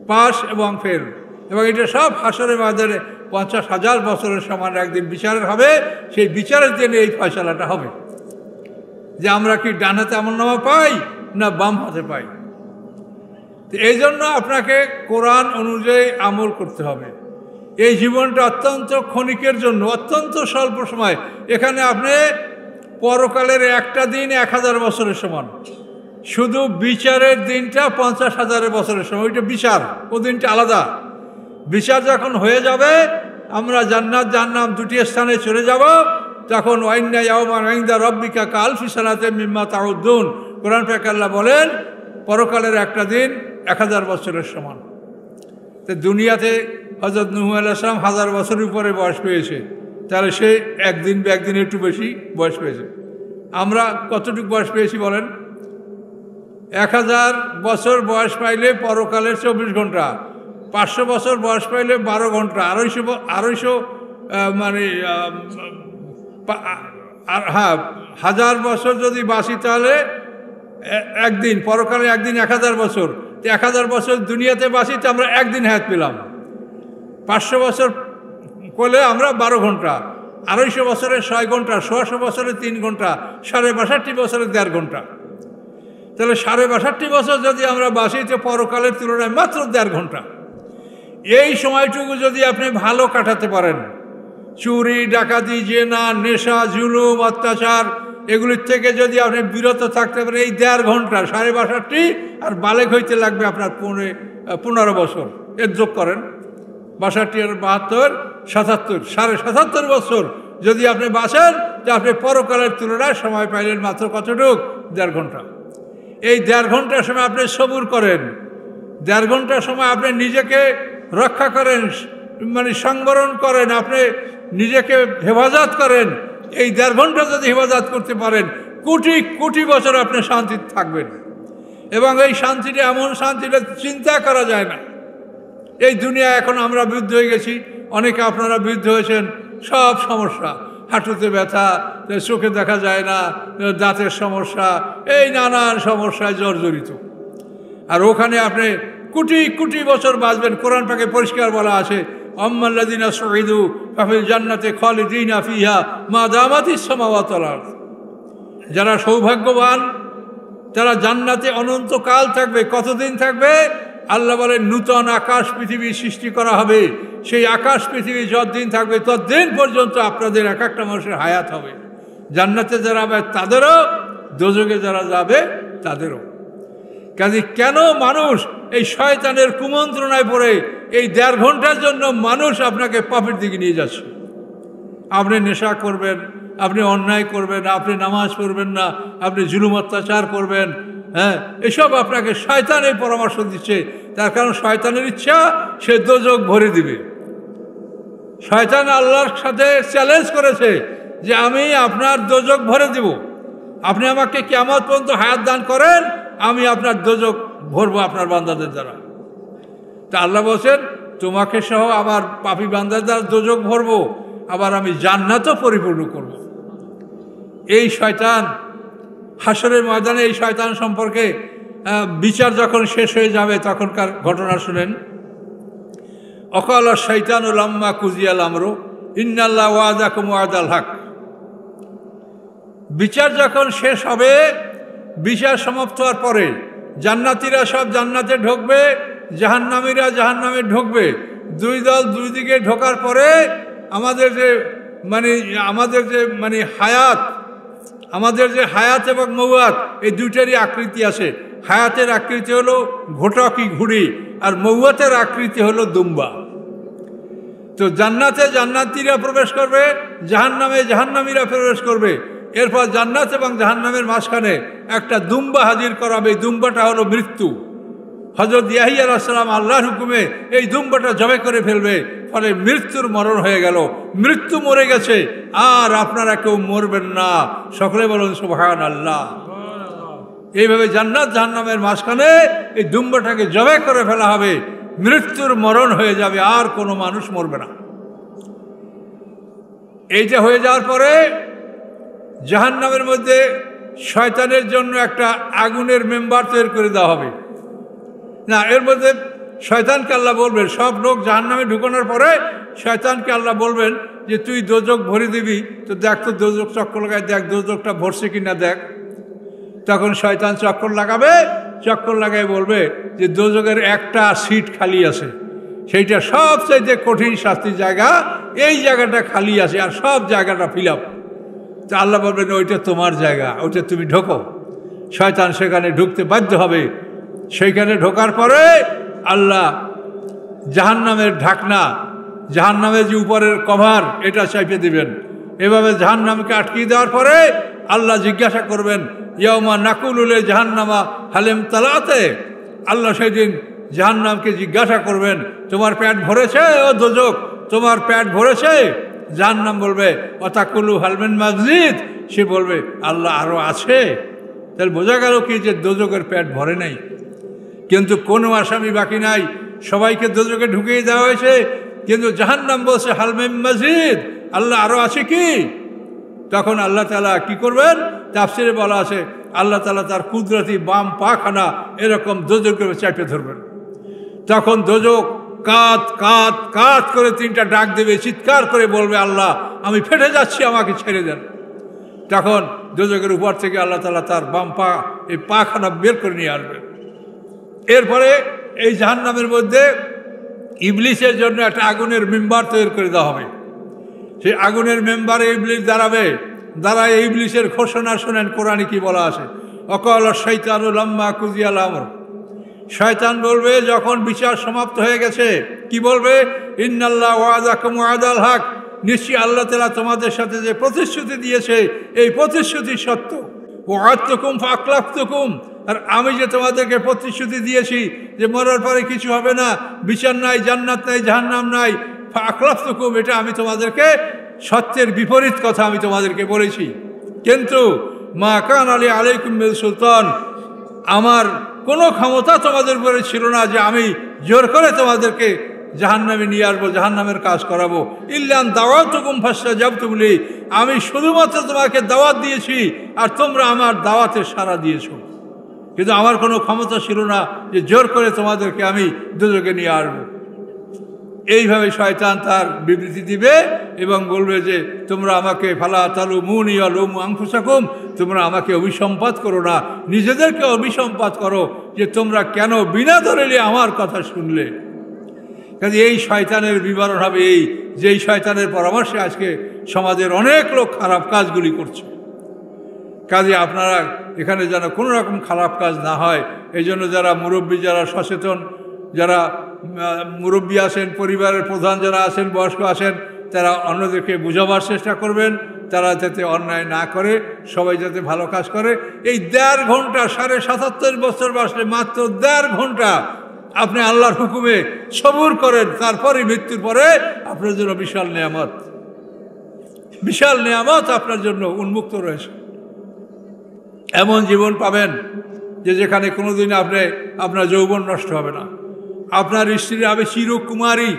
পাস এবং ফেল। এবং এটা সব হাসরের ময়দানে 50,000 বছরের সমান একদিন বিচারের হবে। সেই বিচারের দিনে এই ফয়সালাটা হবে যে আমরা কি ডান হাতে আমলনামা পাই না বাম হাতে পাই। তো এই জন্য আপনাকে কোরআন অনুযায়ী আমল করতে হবে। এই জীবনটা অত্যন্ত ক্ষণিকের জন্য, অত্যন্ত স্বল্প সময়। এখানে আপনি পরকালের একটা দিন 1000 বছরের সমান। শুধু বিচারের দিনটা 50,000 বছরের সময়, ওইটা বিচার, ও দিনটা আলাদা। বিচার যখন হয়ে যাবে আমরা জান্নাত জাহান্নাম দুটি স্থানে চলে যাব, তখন ওয়াইন্না ইয়াওমান ইনদা রাব্বিকা কালফি সানাতিন মিম্মা তাউদ্দুন। কোরআন পাক আল্লাহ বলেন পরকালের একটা দিন 1000 বছরের সমান। তো দুনিয়াতে হযরত নূহ আলাইহিস সালাম 1000 বছরের উপরে বয়স পেয়েছে, তাহলে সে একদিন একটু বেশি বয়স পেয়েছে। আমরা কতটুকু বয়স পেয়েছি বলেন? 1000 বছর বয়স পাইলে পরকালের 24 ঘন্টা, 500 বছর বয়স পাইলে 12 ঘন্টা, 250 মানে হ্যাঁ 1000 বছর যদি বাঁচি তাহলে একদিন, পরকালে একদিন 1000 বছর। 1000 বছর দুনিয়াতে বাঁচি তো আমরা একদিন হায়াত পেলাম। 500 বছর করলে আমরা 12 ঘন্টা, 250 বছরে 6 ঘন্টা, 100 বছরে 3 ঘন্টা, 62 বছরে 1.5 ঘন্টা। তাহলে 62 বছর যদি আমরা বাঁচি তো পরকালের তুলনায় মাত্র 1.5 ঘন্টা। এই সময়টুকু যদি আপনি ভালো কাটাতে পারেন, চুরি ডাকাতি জেনা নেশা জুলুম অত্যাচার এগুলির থেকে যদি আপনি বিরত থাকতে পারেন এই 1.5 ঘন্টা, 62 আর বালেক হইতে লাগবে আপনার 15 বছর। এর যোগ করেন 62 আর 72, 77, 77.5 বছর যদি আপনি বাঁচেন যে আপনি পরকালের তুলনায় সময় পাইলেন মাত্র কতটুক? 1.5 ঘন্টা। এই 1.5 ঘন্টার সময় আপনি সবুর করেন, 1.5 ঘন্টার সময় আপনি নিজেকে রক্ষা করেন, মানে সংবরণ করেন, আপনি নিজেকে হেফাজত করেন। এই 1.5 ঘন্টা যদি হেফাজত করতে পারেন কোটি কোটি বছর আপনি শান্তিতে থাকবেন। এবং এই শান্তিটা এমন শান্তিটা চিন্তা করা যায় না। এই দুনিয়া এখন আমরা বিরুদ্ধ হয়ে গেছি, অনেকে আপনারা বিরুদ্ধ হয়েছেন, সব সমস্যা। হাঁটুতে ব্যথা, চোখে দেখা যায় না, দাঁতের সমস্যা, এই নানান সমস্যায় জর্জরিত। আর ওখানে আপনি কোটি কোটি বছর বাঁচবেন। কোরআন পাকে পরিষ্কার বলা আছে, আম্মাল্লাযিনা সুইদু ফাফিল জান্নাতি খালিদিনা ফিহা মা দামাতিস সামাওয়াতু ওয়াল আরদ। যারা সৌভাগ্যবান তারা জান্নাতে অনন্তকাল থাকবে। কতদিন থাকবে? আল্লাহ বলেন নূতন আকাশ পৃথিবী সৃষ্টি করা হবে। সেই আকাশ পৃথিবী যতদিন থাকবে ততদিন পর্যন্ত আপনাদের এক একটা মানুষের হায়াত হবে। জান্নাতে যারা যাবে তাদেরও, দোজখে যারা যাবে তাদেরও। কাজে কেন মানুষ এই শয়তানের কুমন্ত্রণায় পড়ে এই 1.5 ঘন্টার জন্য মানুষ আপনাকে পাপের দিকে নিয়ে যাচ্ছে? আপনি নেশা করবেন, আপনি অন্যায় করবেন, আপনি নামাজ পড়বেন না, আপনি জুলুম অত্যাচার করবেন, হ্যাঁ, এসব আপনাকে শয়তান এই পরামর্শ দিচ্ছে। তার কারণ শয়তানের ইচ্ছা সে দোজখ ভরে দিবে। শয়তান আল্লাহর সাথে চ্যালেঞ্জ করেছে যে আমি আপনার দোজখ ভরে দেব, আপনি আমাকে কিয়ামত পর্যন্ত হায়াত দান করেন, আমি আপনার দোজখ ভরবো আপনার বান্দাদের দ্বারা। তা আল্লাহ বলছেন তোমাকে সহ আবার পাপী বান্দাদের দ্বারা দোজখ ভরবো, আবার আমি জান্নাতও পরিপূর্ণ করব। এই শয়তান হাসরের ময়দানে এই শয়তান সম্পর্কে বিচার যখন শেষ হয়ে যাবে তখনকার ঘটনা শুনেন। অকাল শৈতান লাম্মা কুজিয়াল আমরু ইন্নাল্লাহ ওয়াদাকুম ওয়াদাল হক। বিচার যখন শেষ হবে, বিচার সমাপ্ত হওয়ার পরে জান্নাতীরা সব জান্নাতে ঢুকবে, জাহান্নামীরা জাহান্নামে ঢুকবে। দুই দল দুই দিকে ঢোকার পরে আমাদের যে হায়াত এবং মৌয়াত এই দুইটারই আকৃতি আছে। হায়াতের আকৃতি হলো ঘোটকি ঘুড়ি, আর মৌয়াতের আকৃতি হলো দুম্বা। তো জান্নাতে জান্নাতীরা প্রবেশ করবে, জাহান্নামে জাহান্নামীরা প্রবেশ করবে। এরপর জান্নাত এবং জাহান্নামের মাঝখানে একটা দুম্বা হাজির করাবে। দুম্বাটা হলো মৃত্যু। হযরত ইয়াহিয়া আলাইহিস সালাম আল্লাহর হুকুমে এই দুম্বাটা জবাই করে ফেলবে, ফলে মৃত্যুর মরণ হয়ে গেল। মৃত্যু মরে গেছে, আর আপনারা কেউ মরবেন না। সকলে বলুন সুবহানাল্লাহ। এইভাবে জান্নাত জাহান্নামের মাঝখানে এই দুম্বাটাকে জবাই করে ফেলা হবে, মৃত্যুর মরণ হয়ে যাবে, আর কোনো মানুষ মরবে না। এইটা হয়ে যাওয়ার পরে জাহান্নামের মধ্যে শয়তানের জন্য একটা আগুনের মেম্বার তৈরি করে দেওয়া হবে। না, এর মধ্যে শয়তানকে আল্লাহ বলবেন, সব লোক জাহান্নামে ঢুকানোর পরে শয়তানকে আল্লাহ বলবেন যে তুই দোজখ ভরে দিবি, তো দেখ তো দোজখ চক্কর লাগায় দেখ দোজখটা ভরছে কিনা দেখ। তখন শয়তান চক্কর লাগাবে, চক্কর লাগাই বলবে যে দোজখের একটা সিট খালি আছে, সেইটা সবচাইতে কঠিন শাস্তির জায়গা, এই জায়গাটা খালি আছে, আর সব জায়গাটা ফিল আপ। তা আল্লাহ বলবেন ওইটা তোমার জায়গা, ওইটা তুমি ঢোকো। শয়তান সেখানে ঢুকতে বাধ্য হবে। সেইখানে ঢোকার পরে আল্লাহ জাহান্নামের ঢাকনা, জাহান্নামের যে উপরের কভার, এটা চাপিয়ে দিবেন। এভাবে জাহান্নামকে আটকিয়ে দেওয়ার পরে আল্লাহ জিজ্ঞাসা করবেন ইয়াউমা নাকুলুলে জাহান্নামা হালেম তালাতে। আল্লাহ সেই দিন জাহান্নামকে জিজ্ঞাসা করবেন তোমার পেট ভরেছে ও দোজখ, তোমার পেট ভরেছে? জাহান্নাম বলবে অতাকুলু হালমেন মাজিদ। সে বলবে আল্লাহ আরও আছে। তাহলে বোঝা গেল কি যে দোজখের পেট ভরে নাই, কিন্তু কোনো আসামি বাকি নাই, সবাইকে দোজখে ঢুকিয়ে দেওয়া হয়েছে। কিন্তু জাহান্নাম বলছে হালমেন মাজিদ, আল্লাহ আরও আছে কি? তখন আল্লাহ তাআলা কি করবেন? তাফসিরে বলা আছে আল্লাহ তাআলা তার কুদরতি বাম পাখানা এরকম দোজখের চাপে ধরবেন। তখন দোজখ কাত কাত কাত করে 3টা ডাক দেবে, চিৎকার করে বলবে আল্লাহ আমি ফেটে যাচ্ছি, আমাকে ছেড়ে দেন। তখন দোজখের উপর থেকে আল্লাহ তাআলা তার বাম পা এই পাখানা বের করে নিয়ে আসবেন। এরপরে এই জাহান্নামের মধ্যে ইবলিসের জন্য একটা আগুনের মেম্বার তৈরি করে দেওয়া হবে। সেই আগুনের মেম্বারে ইবলিস দাঁড়াবে, দাঁড়ায় ইবলিসের ঘোষণা শোনেন কোরআনে কি বলা আছে। অকাল শৈতানু লাম্মা কুজিয়াল আমর। শয়তান বলবে যখন বিচার সমাপ্ত হয়ে গেছে, কি বলবে? ইন্নাল্লাহ ওয়াদাকুম ওয়াদাল হক। নিশ্চয়ই আল্লাহ তাআলা তোমাদের সাথে যে প্রতিশ্রুতি দিয়েছে এই প্রতিশ্রুতি সত্য। ওয়াদতুকুম ফাআখলাফতুকুম। আর আমি যে তোমাদেরকে প্রতিশ্রুতি দিয়েছি যে মরার পরে কিছু হবে না, বিচার নাই, জান্নাত নাই, জাহান্নাম নাই, ফাআখলাফতুকুম, এটা আমি তোমাদেরকে সত্যের বিপরীত কথা আমি তোমাদেরকে বলেছি। কিন্তু মা কান আলী আলাইকুম বিল সুলতান, আমার কোনো ক্ষমতা তোমাদের উপরে ছিল না যে আমি জোর করে তোমাদেরকে জাহান্নামে নিয়ে আসবো, জাহান্নামের কাজ করাবো। ইল্লান দাওয়াতুকুম ফাস্তাজাবতুম লি, আমি শুধুমাত্র তোমাকে দাওয়াত দিয়েছি আর তোমরা আমার দাওয়াতে সাড়া দিয়েছো, কিন্তু আমার কোনো ক্ষমতা ছিল না যে জোর করে তোমাদেরকে আমি দোজখে নিয়ে আসবো। এইভাবে শয়তান তার বিবৃতি দিবে এবং বলবে যে তোমরা আমাকে ফালা তালুমুনি ওয়া লুমু আনফুসাকুম, তোমরা আমাকে অভিসম্পাত করো না, নিজেদেরকে অভিসম্পাত করো যে তোমরা কেন বিনা দলিলে আমার কথা শুনলে। কাজে এই শয়তানের বিবরণ হবে এই, যেই শয়তানের পরামর্শে আজকে সমাজের অনেক লোক খারাপ কাজগুলি করছে। কাজে আপনারা এখানে যেন কোনো রকম খারাপ কাজ না হয়, এই জন্য যারা মুরব্বী, যারা সচেতন, যারা মুরব্বী আছেন, পরিবারের প্রধান যারা আছেন, বয়স্ক আছেন, তারা অন্যদেরকে বোঝাবার চেষ্টা করবেন, তারা যাতে অন্যায় না করে, সবাই যাতে ভালো কাজ করে। এই 1.5 ঘন্টা, 77.5 বছর বাসলে মাত্র 1.5 ঘন্টা আপনি আল্লাহর হুকুমে সবুর করেন, তারপরে মৃত্যুর পরে আপনার জন্য বিশাল নেয়ামত, বিশাল নেয়ামত আপনার জন্য উন্মুক্ত রয়েছে। এমন জীবন পাবেন যে যেখানে কোনোদিন আপনার যৌবন নষ্ট হবে না, আপনার স্ত্রী হবে চিরকুমারী,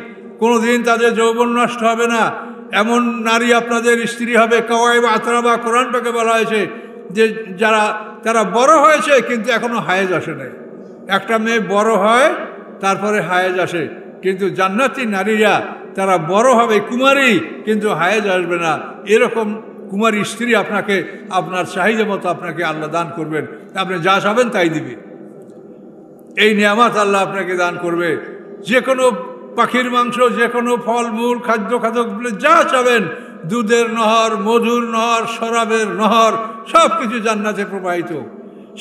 কোনোদিন তাদের যৌবন নষ্ট হবে না। এমন নারী আপনাদের স্ত্রী হবে কাওয়াইব আতরাবা, কোরআন পাকে বলা হয়েছে যে তারা বড় হয়েছে কিন্তু এখনো হায়েজ আসে নাই। একটা মেয়ে বড় হয় তারপরে হায়েজ আসে, কিন্তু জান্নাতি নারীরা তারা বড় হবে কুমারী কিন্তু হায়েজ আসবে না। এরকম কুমারী স্ত্রী আপনাকে আপনার চাহিদা মতো আপনাকে আল্লাহ দান করবেন, আপনি যা চাবেন তাই দিবে। এই নিয়ামত আল্লাহ আপনাকে দান করবে। যে কোনো পাখির মাংস, যে কোনো ফলমূল, খাদ্য যা চাবেন, দুধের নহর, মধুর নহর, শরাবের নহর, সব কিছু জান্নাতে প্রবাহিত।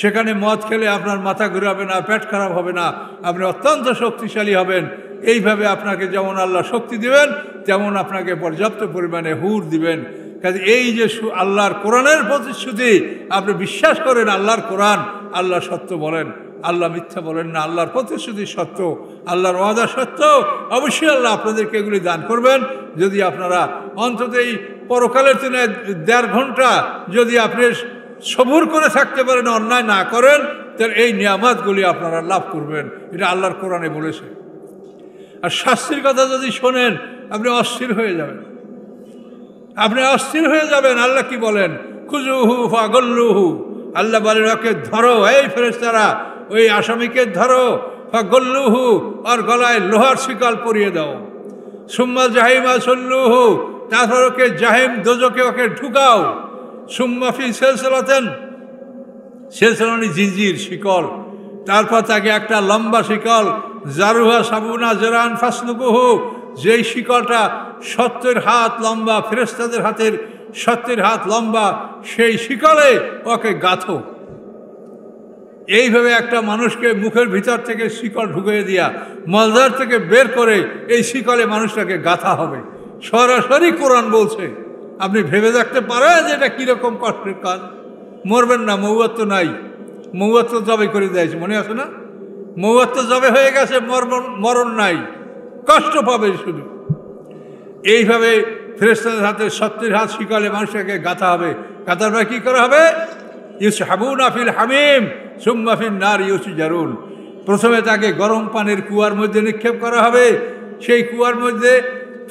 সেখানে মদ খেলে আপনার মাথা ঘুরাবে না, পেট খারাপ হবে না, আপনি অত্যন্ত শক্তিশালী হবেন। এইভাবে আপনাকে যেমন আল্লাহ শক্তি দিবেন, তেমন আপনাকে পর্যাপ্ত পরিমাণে হুর দিবেন। কাজে এই যে আল্লাহর কোরআনের প্রতিশ্রুতি, আপনি বিশ্বাস করেন আল্লাহর কোরআন, আল্লাহ সত্য বলেন, আল্লাহ মিথ্যা বলেন না, আল্লাহর প্রতিশ্রুতি সত্য, আল্লাহর ওয়াদা সত্য, অবশ্যই আল্লাহ আপনাদেরকে এগুলি দান করবেন। যদি আপনারা অন্তত এই পরকালের তুলনায় 1.5 ঘন্টা যদি আপনি সবুর করে থাকতে পারেন, অন্যায় না করেন, তাহলে এই নিয়ামতগুলি আপনারা লাভ করবেন। এটা আল্লাহর কোরআনে বলেছে। আর শাস্তির কথা যদি শোনেন, আপনি অস্থির হয়ে যাবেন, আপনি অস্থির হয়ে যাবেন। আল্লাহ কি বলেন? খুজুহু ফাগল্লুহু, আল্লাহ বলেন ওকে ধরো, এই ফেরেশতারা ওই আসামিকে ধরো, ফাগল্লুহু, আর গলায় লোহার শিকল পরিয়ে দাও। সুম্মা জাহিমা সল্লুহু, তারপর ওকে জাহিম দোজকে ওকে ঢুকাও। সুম্মা ফি সিলসিলাতিন, সিলসিলানি জিনজির শিকল, তারপর তাকে একটা লম্বা শিকল, জারুহা সাবুনা জেরান ফাসলুকুহু, যেই শিকলটা 70 হাত লম্বা, ফেরেশতাদের হাতের 70 হাত লম্বা, সেই শিকলে ওকে গাঁথো। এইভাবে একটা মানুষকে মুখের ভিতর থেকে শিকল ঢুকিয়ে দিয়া মলদার থেকে বের করে এই শিকলে মানুষটাকে গাঁথা হবে। সরাসরি কোরআন বলছে। আপনি ভেবে দেখতে পারেন যে এটা কীরকম কষ্টের কাজ। মরবেন না, মৌয়াত তো নাই, মৌয়াত তো জবে করে দিয়েছে, মনে আছে না? মৌয়াত তো জবে হয়ে গেছে, মরণ নাই, কষ্ট পাবে শুধু। এইভাবে ফেরেশতাদের হাতে 70 হাত শিকলে মানুষটাকে গাঁথা হবে। গাঁথার পর কী করা হবে? ইউসহাবুনা ফিল হামিম সুম্মা ফিন নার ইউসজারুন, প্রথমে তাকে গরম পানির কুয়ার মধ্যে নিক্ষেপ করা হবে। সেই কুয়ার মধ্যে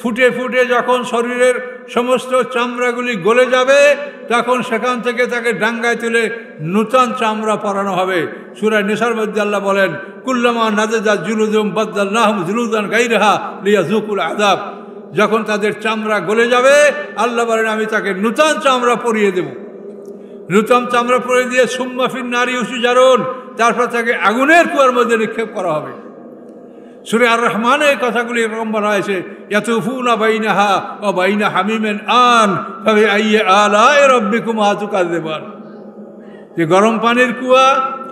ফুটে ফুটে যখন শরীরের সমস্ত চামড়াগুলি গলে যাবে, তখন সেখান থেকে তাকে ডাঙ্গায় তুলে নূতন চামড়া পরানো হবে। সূরা নিসার মধ্যে আল্লাহ বলেন, কুল্লামা নাযাজাত জুলুদুহুম বাদদালনাহুম জুলুদান গায়রাহা লিয়াযুকুল আযাব, যখন তাদের চামড়া গলে যাবে, আল্লাহ বলেন আমি তাকে নূতন চামড়া পরিয়ে দেব। নূতন চামড়া পরিয়ে দিয়ে সুম্মা ফিন নার ইউসজারুন, তারপর তাকে আগুনের কুয়ার মধ্যে নিক্ষেপ করা হবে। সূরা আর রহমানে এই কথাগুলি এরকম বলা হয়েছে, ইয়াতুফুনা বাইনাহা ওয়া বাইনা হামিমিন আন ফাবিআইয়ি আলাই রাব্বিকুমা তুকাযযিবান, যে গরম পানির কুয়া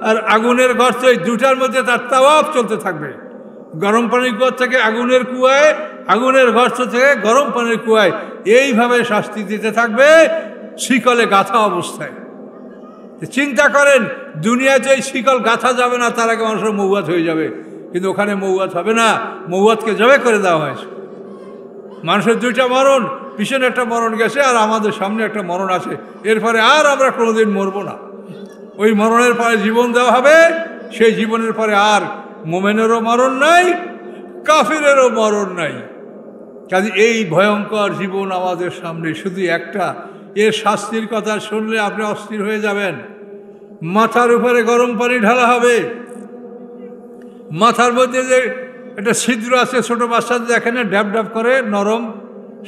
আর আগুনের গর্ত, এই দুটার মধ্যে তার তাওয়াফ চলতে থাকবে। গরম পানির কুয়া থেকে আগুনের কুয়ায়, আগুনের গর্ত থেকে গরম পানির কুয়ায়, এইভাবে শাস্তি দিতে থাকবে শিকলে গাঁথা অবস্থায়। চিন্তা করেন, দুনিয়াতে এই শিকল গাঁথা যাবে না, তার আগে মানুষের মৌয়াত হয়ে যাবে, কিন্তু ওখানে মৌয়াত হবে না, মৌয়াতকে জবে করে দেওয়া হয়েছে। মানুষের 2টা মরণ, পিছনে একটা মরণ গেছে আর আমাদের সামনে একটা মরণ আছে, এরপরে আর আমরা কোনোদিন মরব না। ওই মরণের পরে জীবন দেওয়া হবে, সেই জীবনের পরে আর মোমেনেরও মরণ নাই, কাফিরেরও মরণ নাই। কাজে এই ভয়ঙ্কর জীবন আমাদের সামনে শুধু একটা, এর শাস্তির কথা শুনলে আপনি অস্থির হয়ে যাবেন। মাথার উপরে গরম পানি ঢালা হবে, মাথার মধ্যে যে একটা ছিদ্র আছে, ছোট বাচ্চাদের দেখেন না, ড্যাব ড্যাব করে নরম,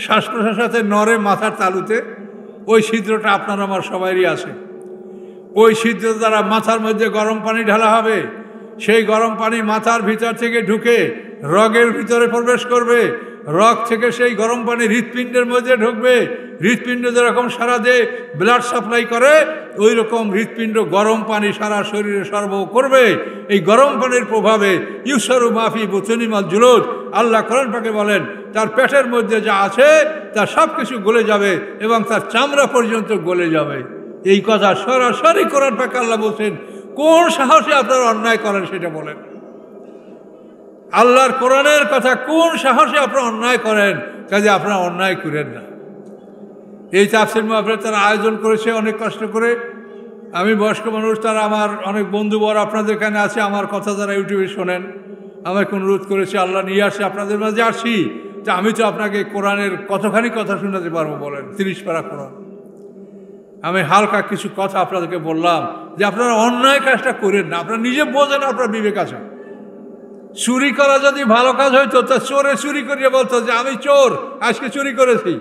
শ্বাস প্রশ্বাসে নড়ে মাথার তালুতে, ওই ছিদ্রটা আপনার আমার সবারই আছে। ওই ছিদ্র দ্বারা মাথার মধ্যে গরম পানি ঢালা হবে, সেই গরম পানি মাথার ভিতর থেকে ঢুকে রগের ভিতরে প্রবেশ করবে, রগ থেকে সেই গরম পানি হৃৎপিণ্ডের মধ্যে ঢুকবে, হৃৎপিণ্ড যেরকম সারা দেহে ব্লাড সাপ্লাই করে ওই রকম হৃৎপিণ্ড গরম পানি সারা শরীরে সরবরাহ করবে। এই গরম পানির প্রভাবে ইউসারু মাফি বুতুনিমাল জুলুদ, আল্লাহ কোরআন পাকে বলেন তার পেটের মধ্যে যা আছে তার সব কিছু গলে যাবে এবং তার চামড়া পর্যন্ত গলে যাবে। এই কথা সরাসরি কোরআন পাকে আল্লাহ বলছেন। কোন সাহসে আপনারা অন্যায় করেন সেটা বলেন। আল্লাহর কোরআনের কথা, কোন সাহসে আপনারা অন্যায় করেন? কাজে আপনারা অন্যায় করেন না। এই তাফসীর মাহফিল তারা আয়োজন করেছে অনেক কষ্ট করে। আমি বয়স্ক মানুষ, তারা আমার অনেক বন্ধুবর আপনাদের এখানে আছে, আমার কথা যারা ইউটিউবে শোনেন, আমাকে অনুরোধ করেছে আল্লাহ নিয়ে আসছে আপনাদের মাঝে আসছি, তা আমি তো আপনাকে কোরআনের কতখানি কথা শোনাতে পারবো বলেন, 30 পারা কোরআন। আমি হালকা কিছু কথা আপনাদেরকে বললাম যে আপনারা অন্যায় কাজটা করেন না। আপনারা নিজে বোঝেন, আপনার বিবেক আছে। চুরি করা যদি ভালো কাজ হইতো তা চোরে চুরি করিয়ে বলতো যে আমি চোর, আজকে চুরি করেছি।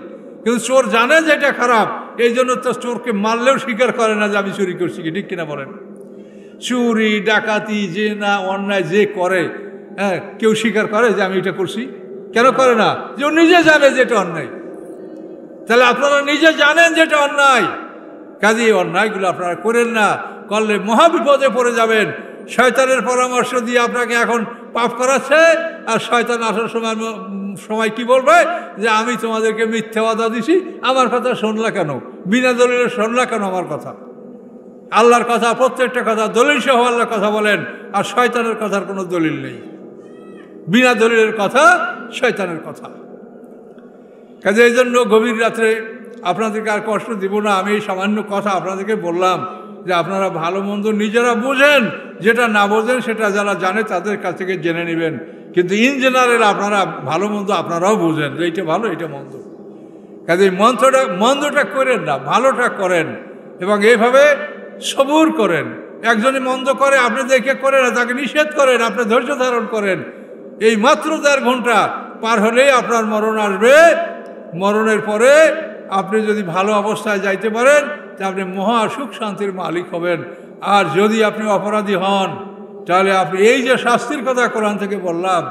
কিন্তু চোর জানে যে এটা খারাপ, এই জন্য তো চোরকে মারলেও স্বীকার করে না যে আমি চুরি করছি, কি ঠিক কিনা বলেন? চুরি ডাকাতি যে না অন্যায় যে করে, হ্যাঁ, কেউ স্বীকার করে যে আমি এটা করছি? কেন করে না? যে ও নিজে জানে যে এটা অন্যায়। তাহলে আপনারা নিজে জানেন যে এটা অন্যায়, কাজে এই অন্যায়গুলো আপনারা করেন না, করলে মহাবিপদে পড়ে যাবেন। শয়তানের পরামর্শ দিয়ে আপনাকে এখন পাপ করাচ্ছে, আর শয়তান আসার সময় কি বলবে যে আমি তোমাদেরকে মিথ্যা ওয়াদা দিছি, আমার কথা শুনলা কেন, বিনা দলিলে শুনলা কেন আমার কথা? আল্লাহর কথা, প্রত্যেকটা কথা দলিল সহ আল্লাহর কথা বলেন, আর শয়তানের কথার কোনো দলিল নেই। বিনা দলিলের কথা শয়তানের কথা। কাজে এই জন্য গভীর রাত্রে আপনাদেরকে আর কষ্ট দিব না। আমি এই সামান্য কথা আপনাদেরকে বললাম যে আপনারা ভালো মন্দ নিজেরা বোঝেন, যেটা না বোঝেন সেটা যারা জানে তাদের কাছ থেকে জেনে নেবেন। কিন্তু ইন জেনারেল আপনারা ভালো মন্দ আপনারাও বোঝেন যে এইটা ভালো এইটা মন্দ। কাজে মন্দটা করেন না, ভালোটা করেন এবং এইভাবে সবুর করেন। একজনে মন্দ করে আপনি দেখে করেন না, তাকে নিষেধ করেন, আপনি ধৈর্য ধারণ করেন। এই মাত্র 1.5 ঘন্টা পার হলেই আপনার মরণ আসবে। মরণের পরে আপনি যদি ভালো অবস্থায় যাইতে পারেন তা আপনি মহা সুখ শান্তির মালিক হবেন। আর যদি আপনি অপরাধী হন তাহলে আপনি এই যে শাস্তির কথা কোরআন থেকে বললাম,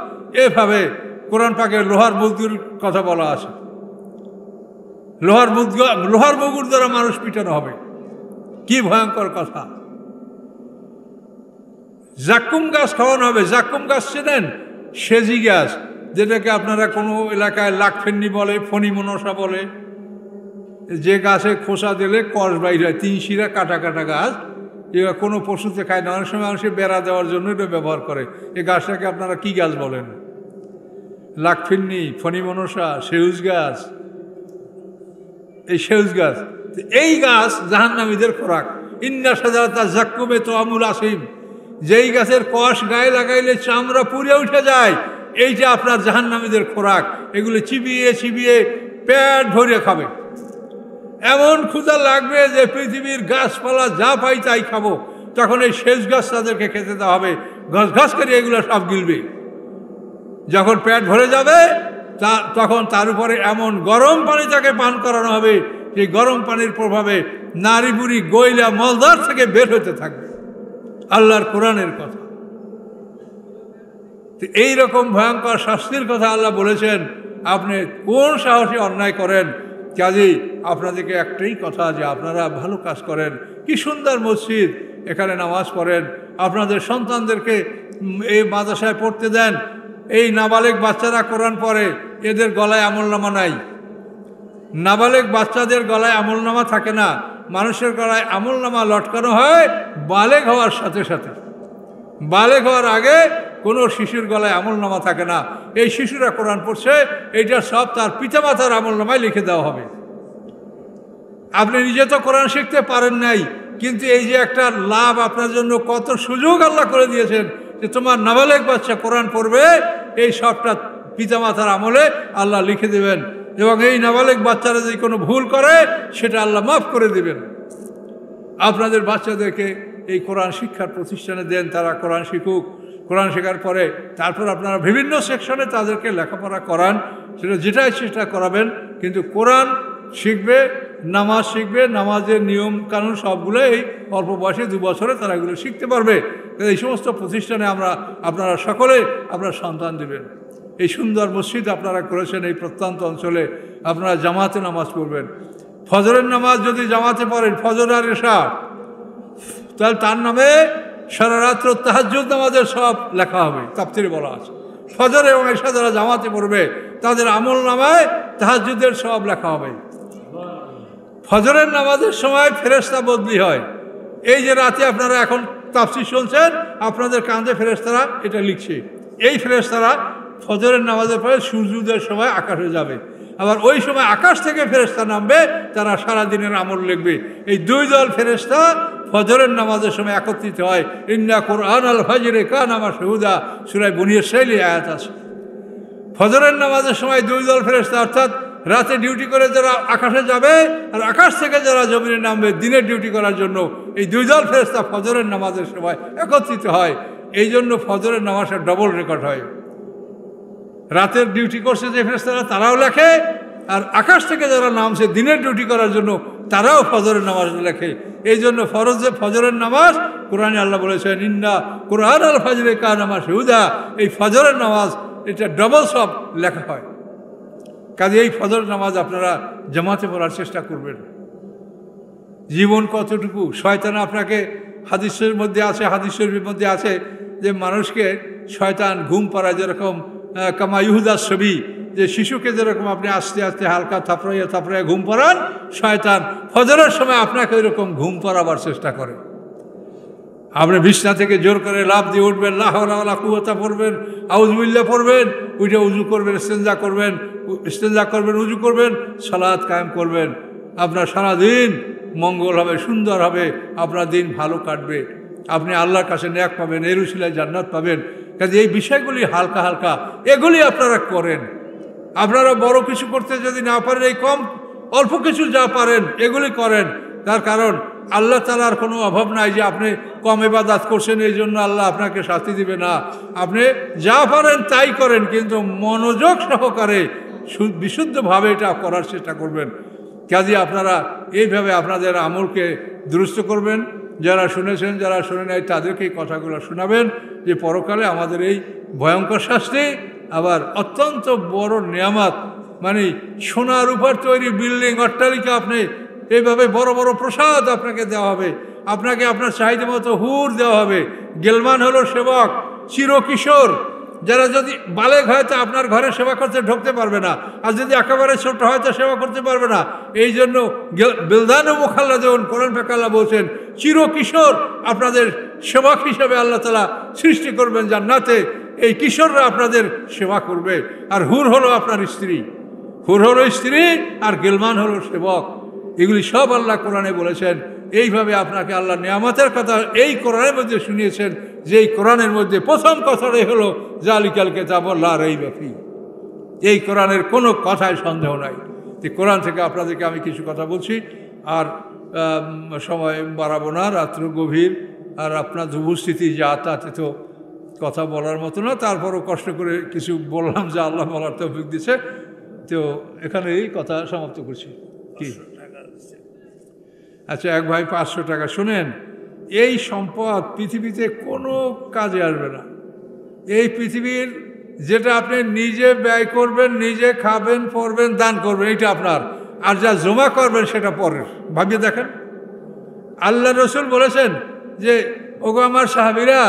এভাবে কোরআন পাকে লোহার মুগুর কথা বলা আছে। লোহার মুগুর দ্বারা মানুষ পিটানো হবে। কি ভয়ঙ্কর কথা! জাক্কুম গাছ খাওয়ানো হবে। জাক্কুম গাছ চেনেন? সেজি গাছ, যেটাকে আপনারা কোনো এলাকায় লাকফেন্নি বলে, ফণি মনসা বলে। যে গাছে খোসা দিলে কষ বাইর হয়, 3 শিরা কাটা কাটা গাছ। এবার কোনো পশুতে খায় না, অনেক সময় মানুষে বেড়া দেওয়ার জন্য এটা ব্যবহার করে। এই গাছটাকে আপনারা কি গাছ বলেন? লাকফিন্নি, ফণি মনসা, সেউজ গাছ। এই সেউজ গাছ, এই গাছ জাহান্নামীদের খোরাক। ইন্না সাজারাতা জাক্কুমে তোয়ামুল আসিম, যেই গাছের কষ গায়ে লাগাইলে চামড়া পুড়ে উঠে যায়, এইটা আপনার জাহান্নামীদের খোরাক। এগুলো চিবিয়ে চিবিয়ে পেট ভরে খাবে। এমন ক্ষুধা লাগবে যে পৃথিবীর গাছপালা যা পাই তাই খাবো। তখন এই শেষ গাছ তাদেরকে খেতে দেওয়া হবে, ঘস ঘস করে এগুলো সব গিলবে। যখন পেট ভরে যাবে তখন তার উপরে এমন গরম পানি তাকে পান করানো হবে, সেই গরম পানির প্রভাবে নারী বুড়ি গইলা মলদার থেকে বের হতে থাকবে। আল্লাহর কোরআনের কথা। এইরকম ভয়ঙ্কর শাস্তির কথা আল্লাহ বলেছেন। আপনি কোন সাহসে অন্যায় করেন? কাজেই আপনাদেরকে একটাই কথা যে আপনারা ভালো কাজ করেন। কি সুন্দর মসজিদ, এখানে নামাজ পড়েন, আপনাদের সন্তানদেরকে এই মাদ্রাসায় পড়তে দেন। এই নাবালেগ বাচ্চারা কোরআন পড়ে, এদের গলায় আমলনামা নাই। নাবালেগ বাচ্চাদের গলায় আমলনামা থাকে না, মানুষের গলায় আমলনামা লটকানো হয় বালেগ হওয়ার সাথে সাথে। বালেগ হওয়ার আগে কোনো শিশুর গলায় আমলনামা থাকে না। এই শিশুরা কোরআন পড়ছে, এইটা সব তার পিতামাতার আমলনামায় লিখে দেওয়া হবে। আপনি নিজে তো কোরআন শিখতে পারেন নাই, কিন্তু এই যে একটা লাভ আপনার জন্য, কত সুযোগ আল্লাহ করে দিয়েছেন, যে তোমার নাবালেগ বাচ্চা কোরআন পড়বে, এই সবটা পিতামাতার আমলে আল্লাহ লিখে দেবেন, এবং এই নাবালেগ বাচ্চারা যদি কোনো ভুল করে সেটা আল্লাহ মাফ করে দেবেন। আপনাদের বাচ্চাদেরকে এই কোরআন শিক্ষার প্রতিষ্ঠানে দেন, তারা কোরআন শিখুক। কোরআন শেখার পরে তারপর আপনারা বিভিন্ন সেকশনে তাদেরকে লেখাপড়া করান, যেটা করাবেন, কিন্তু কোরআন শিখবে, নামাজ শিখবে, নামাজের নিয়ম কানুন সবগুলো এই অল্প বয়সে 2 বছরে তারা এগুলো শিখতে পারবে। এই সমস্ত প্রতিষ্ঠানে আপনারা সকলে আপনার সন্তান দেবেন। এই সুন্দর মসজিদ আপনারা করেছেন, এই প্রত্যন্ত অঞ্চলে আপনারা জামাতে নামাজ পড়বেন। ফজরের নামাজ যদি জামাতে পড়েন, ফজর আর এশা, তাহলে তার নামে সারা রাত্র তাহাজ্জুদ নামাজের সব লেখা হবে, তাফসীরে বলা আছে। ফজর এবং এশা যারা জামাতে পড়বে তাদের আমল নামায় তাহাজ্জুদের সব লেখা হবে। ফজরের নামাজের সময় ফেরেশতা বদলি হয়। এই যে রাতে আপনারা এখন তাফসীর শুনছেন, আপনাদের কাঁধে ফেরেশতারা এটা লিখছে। এই ফেরেশতারা ফজরের নামাজের পরে সূর্যোদয়ের সময় আকাশে যাবে, আবার ওই সময় আকাশ থেকে ফেরেশতা নামবে, তারা সারাদিনের আমল লিখবে। এই 2 দল ফেরেশতা ফজরের নামাজের সময় একত্রিত হয়। ইন্না কুরআন আল ফাজরে কানা মাশহুদা, সূরা বনী ইসরাঈল আয়াত আছে। ফজরের নামাজের সময় 2 দল ফেরেশতা, অর্থাৎ রাতে ডিউটি করে যারা আকাশে যাবে আর আকাশ থেকে যারা জমিনে নামবে দিনের ডিউটি করার জন্য, এই 2 দল ফেরেশতা ফজরের নামাজের সময় একত্রিত হয়। এই জন্য ফজরের নামাজের ডবল রেকর্ড হয়। রাতের ডিউটি করছে যে ফেরেশতারা তারাও লেখে, আর আকাশ থেকে যারা নামছে দিনের ডিউটি করার জন্য তারাও ফজরের নামাজ লেখে। এই জন্য ফজরের নামাজ কোরআনে আল্লাহ বলেছেন ইন্না কুরআন আল ফাজরে কানা মাশহুদা, এই ফজরের নামাজ এটা ডবল সব লেখা হয়। কাজে এই ফজর নামাজ আপনারা জামাতে পড়ার চেষ্টা করবেন। জীবন কতটুকু, শয়তান আপনাকে হাদিসের মধ্যে আছে, হাদিস শরীফের মধ্যে আছে যে মানুষকে শয়তান ঘুম পাড়ায়, যেরকম কামা ইহুদা ছবি, যে শিশুকে যেরকম আপনি আস্তে আস্তে হালকা থাপড়াইয়া ঘুম পাড়ান, শয়তান ফজরের সময় আপনাকে ওইরকম ঘুম পাড়াবার চেষ্টা করে। আপনি বিছনা থেকে জোর করে লাফ দিয়ে উঠবেন, লা হাওলা ওয়ালা কুওয়াতা পড়বেন, আউযুবিল্লাহ পড়বেন, উঠে উজু করবেন, ইস্তেঞ্জা করবেন, উজু করবেন, সালাত কায়েম করবেন। আপনার সারাদিন মঙ্গল হবে, সুন্দর হবে, আপনার দিন ভালো কাটবে, আপনি আল্লাহর কাছে নেক পাবেন, এর উসিলায় জান্নাত পাবেন। কাজে এই বিষয়গুলি হালকা হালকা এগুলি আপনারা করেন। আপনারা বড় কিছু করতে যদি না পারেন, এই অল্প কিছু যা পারেন এগুলি করেন। তার কারণ আল্লাহ তাআলার কোনো অভাব নাই যে আপনি কম ইবাদত করছেন এই জন্য আল্লাহ আপনাকে শাস্তি দিবে না। আপনি যা পারেন তাই করেন, কিন্তু মনোযোগ সহকারে বিশুদ্ধভাবে এটা করার চেষ্টা করবেন। কাজে আপনারা এইভাবে আপনাদের আমলকে দুরুস্ত করবেন। যারা শুনেছেন, যারা শুনে নাই তাদেরকে এই কথাগুলো শোনাবেন যে পরকালে আমাদের এই ভয়ঙ্কর শাস্তি, আবার অত্যন্ত বড় নিয়ামত, মানে সোনার উপর তৈরি বিল্ডিং, অট্টালিকা, আপনি এইভাবে বড় বড় প্রসাদ আপনাকে দেওয়া হবে, আপনাকে আপনার চাহিদা মতো হুর দেওয়া হবে। গেলমান হলো সেবক, চিরকিশোর, যারা যদি বালেগ হয় তো আপনার ঘরে সেবা করতে ঢুকতে পারবে না, আর যদি একেবারে ছোট হয় তো সেবা করতে পারবে না। এই জন্য বিলদান ও মুখাল্লাদুন, কোরআন পাকে আল্লাহ বলছেন চিরকিশোর আপনাদের সেবক হিসেবে আল্লাহ তাআলা সৃষ্টি করবেন জান্নাতে। এই কিশোররা আপনাদের সেবা করবে। আর হুর হলো আপনার স্ত্রী, হুর হলো স্ত্রী, আর গেলমান হলো সেবক। এগুলি সব আল্লাহ কোরআনে বলেছেন। এইভাবে আপনাকে আল্লাহ নিয়ামতের কথা এই কোরআনের মধ্যে শুনিয়েছেন, যে এই কোরআনের মধ্যে প্রথম কথাটাই হলো জালিকাল কিতাব লা রাইবা ফীহ। এই কোরআনের কোনো কথায় সন্দেহ নাই। এই কোরআন থেকে আপনাদেরকে আমি কিছু কথা বলছি, আর সময় বাড়াবো না, রাত্র গভীর, আর আপনার উপস্থিতি যা তাতে তো কথা বলার মতো না। তারপরও কষ্ট করে কিছু বললাম যা আল্লাহ বলার তৌফিক দিছে। তো এখানে এই কথা সমাপ্ত করছি। কি আচ্ছা, এক ভাই 500 টাকা। শোনেন, এই সম্পদ পৃথিবীতে কোনো কাজে আসবে না। এই পৃথিবীর যেটা আপনি নিজে ব্যয় করবেন, নিজে খাবেন, পরবেন, দান করবেন, এটা আপনার। আর যা জমা করবেন সেটা পরের। ভাবিয়ে দেখেন, আল্লাহ রসুল বলেছেন যে ওগো আমার সাহাবীরা,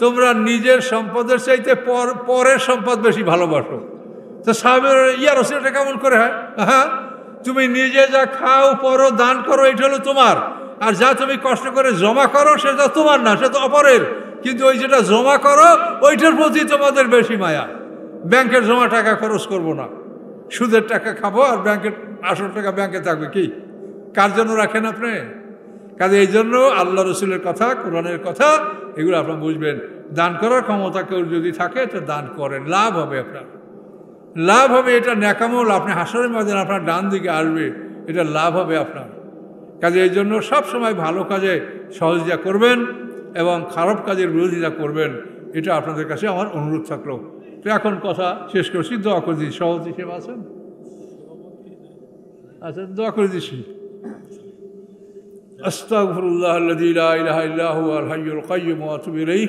তোমরা নিজের সম্পদের চাইতে পরের সম্পদ বেশি ভালোবাসো। তো সাহাবীরা, ইয়া রসুল, এটা কেমন করে হয়? হ্যাঁ, তুমি নিজে যা খাও, পরো, দান করো, এটা হলো তোমার। আর যা তুমি কষ্ট করে জমা করো সেটা তোমার না, সেটা অপরের। কিন্তু ওই যেটা জমা করো ওইটার প্রতি তোমাদের বেশি মায়া। ব্যাংকের জমা টাকা খরচ করব না, সুদের টাকা খাবো, আর ব্যাংকের আসল টাকা ব্যাংকে থাকবে। কি কার জন্য রাখেন আপনি? কাজে এই জন্য আল্লাহ রসুলের কথা, কোরআনের কথা, এগুলো আপনারা বুঝবেন দান করার ক্ষমতা কেউ যদি থাকে তো দান করেন, লাভ হবে আপনার, লাভ হবে। এটা ন্যাকামল, আপনি হাসরের ময়দানে আপনার ডান দিকে আসবে, এটা লাভ হবে আপনার। কাজে এই জন্য সবসময় ভালো কাজে সহযোগিতা করবেন এবং খারাপ কাজের বিরোধিতা করবেন, এটা আপনাদের কাছে আমার অনুরোধ থাকলো। তো এখন কথা শেষ করছি, দোয়া করে দিচ্ছি। সভাপতি সাহেব আছেন? আচ্ছা, দোয়া করে দিচ্ছি। আস্তাগফিরুল্লাহ আল্লাযী লা ইলাহা ইল্লা হুয়াল হাইয়ুল কাইয়্যুম ওয়া আতুবু ইলাইহি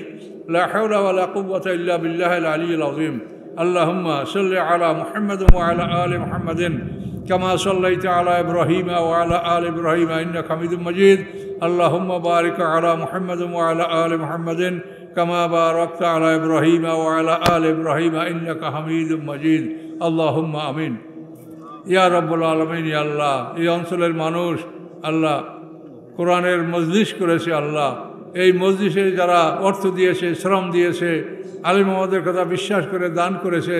লা হাওলা ওয়া লা কুওয়াতা ইল্লা বিল্লাহিল আলিয়্যিল আযীম। আল্লাহুম্মা সাল্লি আলা মুহাম্মাদিন ওয়া আলা আলি মুহাম্মাদিন কামা সাল্লাইতা আলা ইব্রাহিম ওয়া আলা আলি ইব্রাহিম ইন্নাকা হামিদুম মাজিদ। আল্লাহুম্মা বারিক আলা মুহাম্মাদিন ওয়া আলা আলি মুহাম্মাদিন কামা বারাকতা আলা ইব্রাহিম ওয়া আলা আলি ইব্রাহিম ইন্নাকা হামিদুম মাজিদ। আল্লাহুম্মা আমিন। ইয়া রাব্বুল আলামিন, ইয়া আল্লাহ, এই অঞ্চলের মানুষ আল্লাহ কোরআনের মজলিস করেছে, আল্লাহ এই মজলিসে যারা অর্থ দিয়েছে, শ্রম দিয়েছে, আলিম আমাদের কথা বিশ্বাস করে দান করেছে,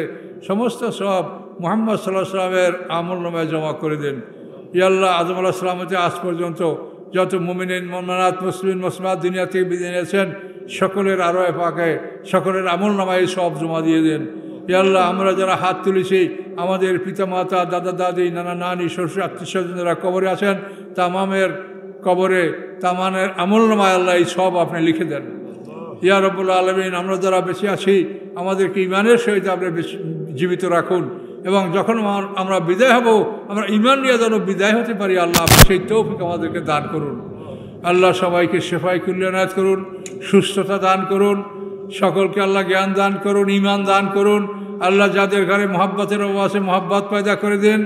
সমস্ত সব মুহাম্মদ সাল্লাল্লাহু আলাইহি ওয়াসাল্লামের আমলনামায় জমা করে দেন। ইয়া আল্লাহ, আদম আলাইহিস সালাম হতে আজ পর্যন্ত যত মুমিনিন মুমিনাত মুসলিম মুসলিমাত দুনিয়া থেকে বিদায় নিয়েছেন, সকলের আরোয়ে পাকে সকলের আমলনামায় সব জমা দিয়ে দেন। ইয়া আল্লাহ, আমরা যারা হাত তুলেছি, আমাদের পিতামাতা, দাদা দাদি, নানা নানি, শ্বশুর আত্মীয় স্বজন যারা কবরে আছেন, তামামের কবরে তামানের আমলনামায় আল্লাহ এই সব আপনি লিখে দেন। ইয়া রাব্বুল আলামিন, আমরা যারা বেঁচে আছি আমাদেরকে ঈমানের সহিত আপনি জীবিত রাখুন, এবং যখন আমরা বিদায় হব আমরা ঈমান নিয়ে যেন বিদায় হতে পারি, আল্লাহ আপনি সেই তৌফিক আমাদেরকে দান করুন। আল্লাহ সবাইকে শেফায়ে কুল্লি এনায়েত করুন, সুস্থতা দান করুন, সকলকে আল্লাহ জ্ঞান দান করুন, ঈমান দান করুন। আল্লাহ যাদের ঘরে মহব্বতের অভাব আছে মহব্বত পয়দা করে দেন।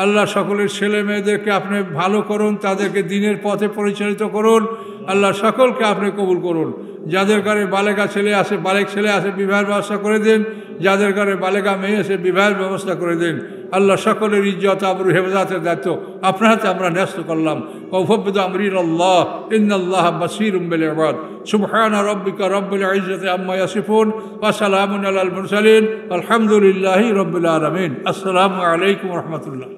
আল্লাহ সকলের ছেলে মেয়েদেরকে আপনি ভালো করুন, তাদেরকে দ্বীনের পথে পরিচালিত করুন। আল্লাহ সকলকে আপনি কবুল করুন। যাদের ঘরে বালেগা ছেলে আছে, বালেক ছেলে আছে, বিবাহের ব্যবস্থা করে দিন। যাদের ঘরে বালেগা মেয়ে আছে, বিবাহের ব্যবস্থা করে দিন। আল্লাহ সকলের ইজ্জত আবরু হেফাজতের দায়িত্ব আপনার হাতে আমরা ন্যস্ত করলাম। ওয়াফাবদু আমরি ইলাল্লাহ, ইন্নাল্লাহা বাসীরুম বিল ইবাদ। সুবহানা রাব্বিকা রাব্বিল ইজ্জাতি আম্মা ইয়াসিফুন ওয়া সালামুন আলাল মুরসালিন, আলহামদুলিল্লাহি রাব্বিল আলামিন। আসসালামু আলাইকুম ওয়া রাহমাতুল্লাহ।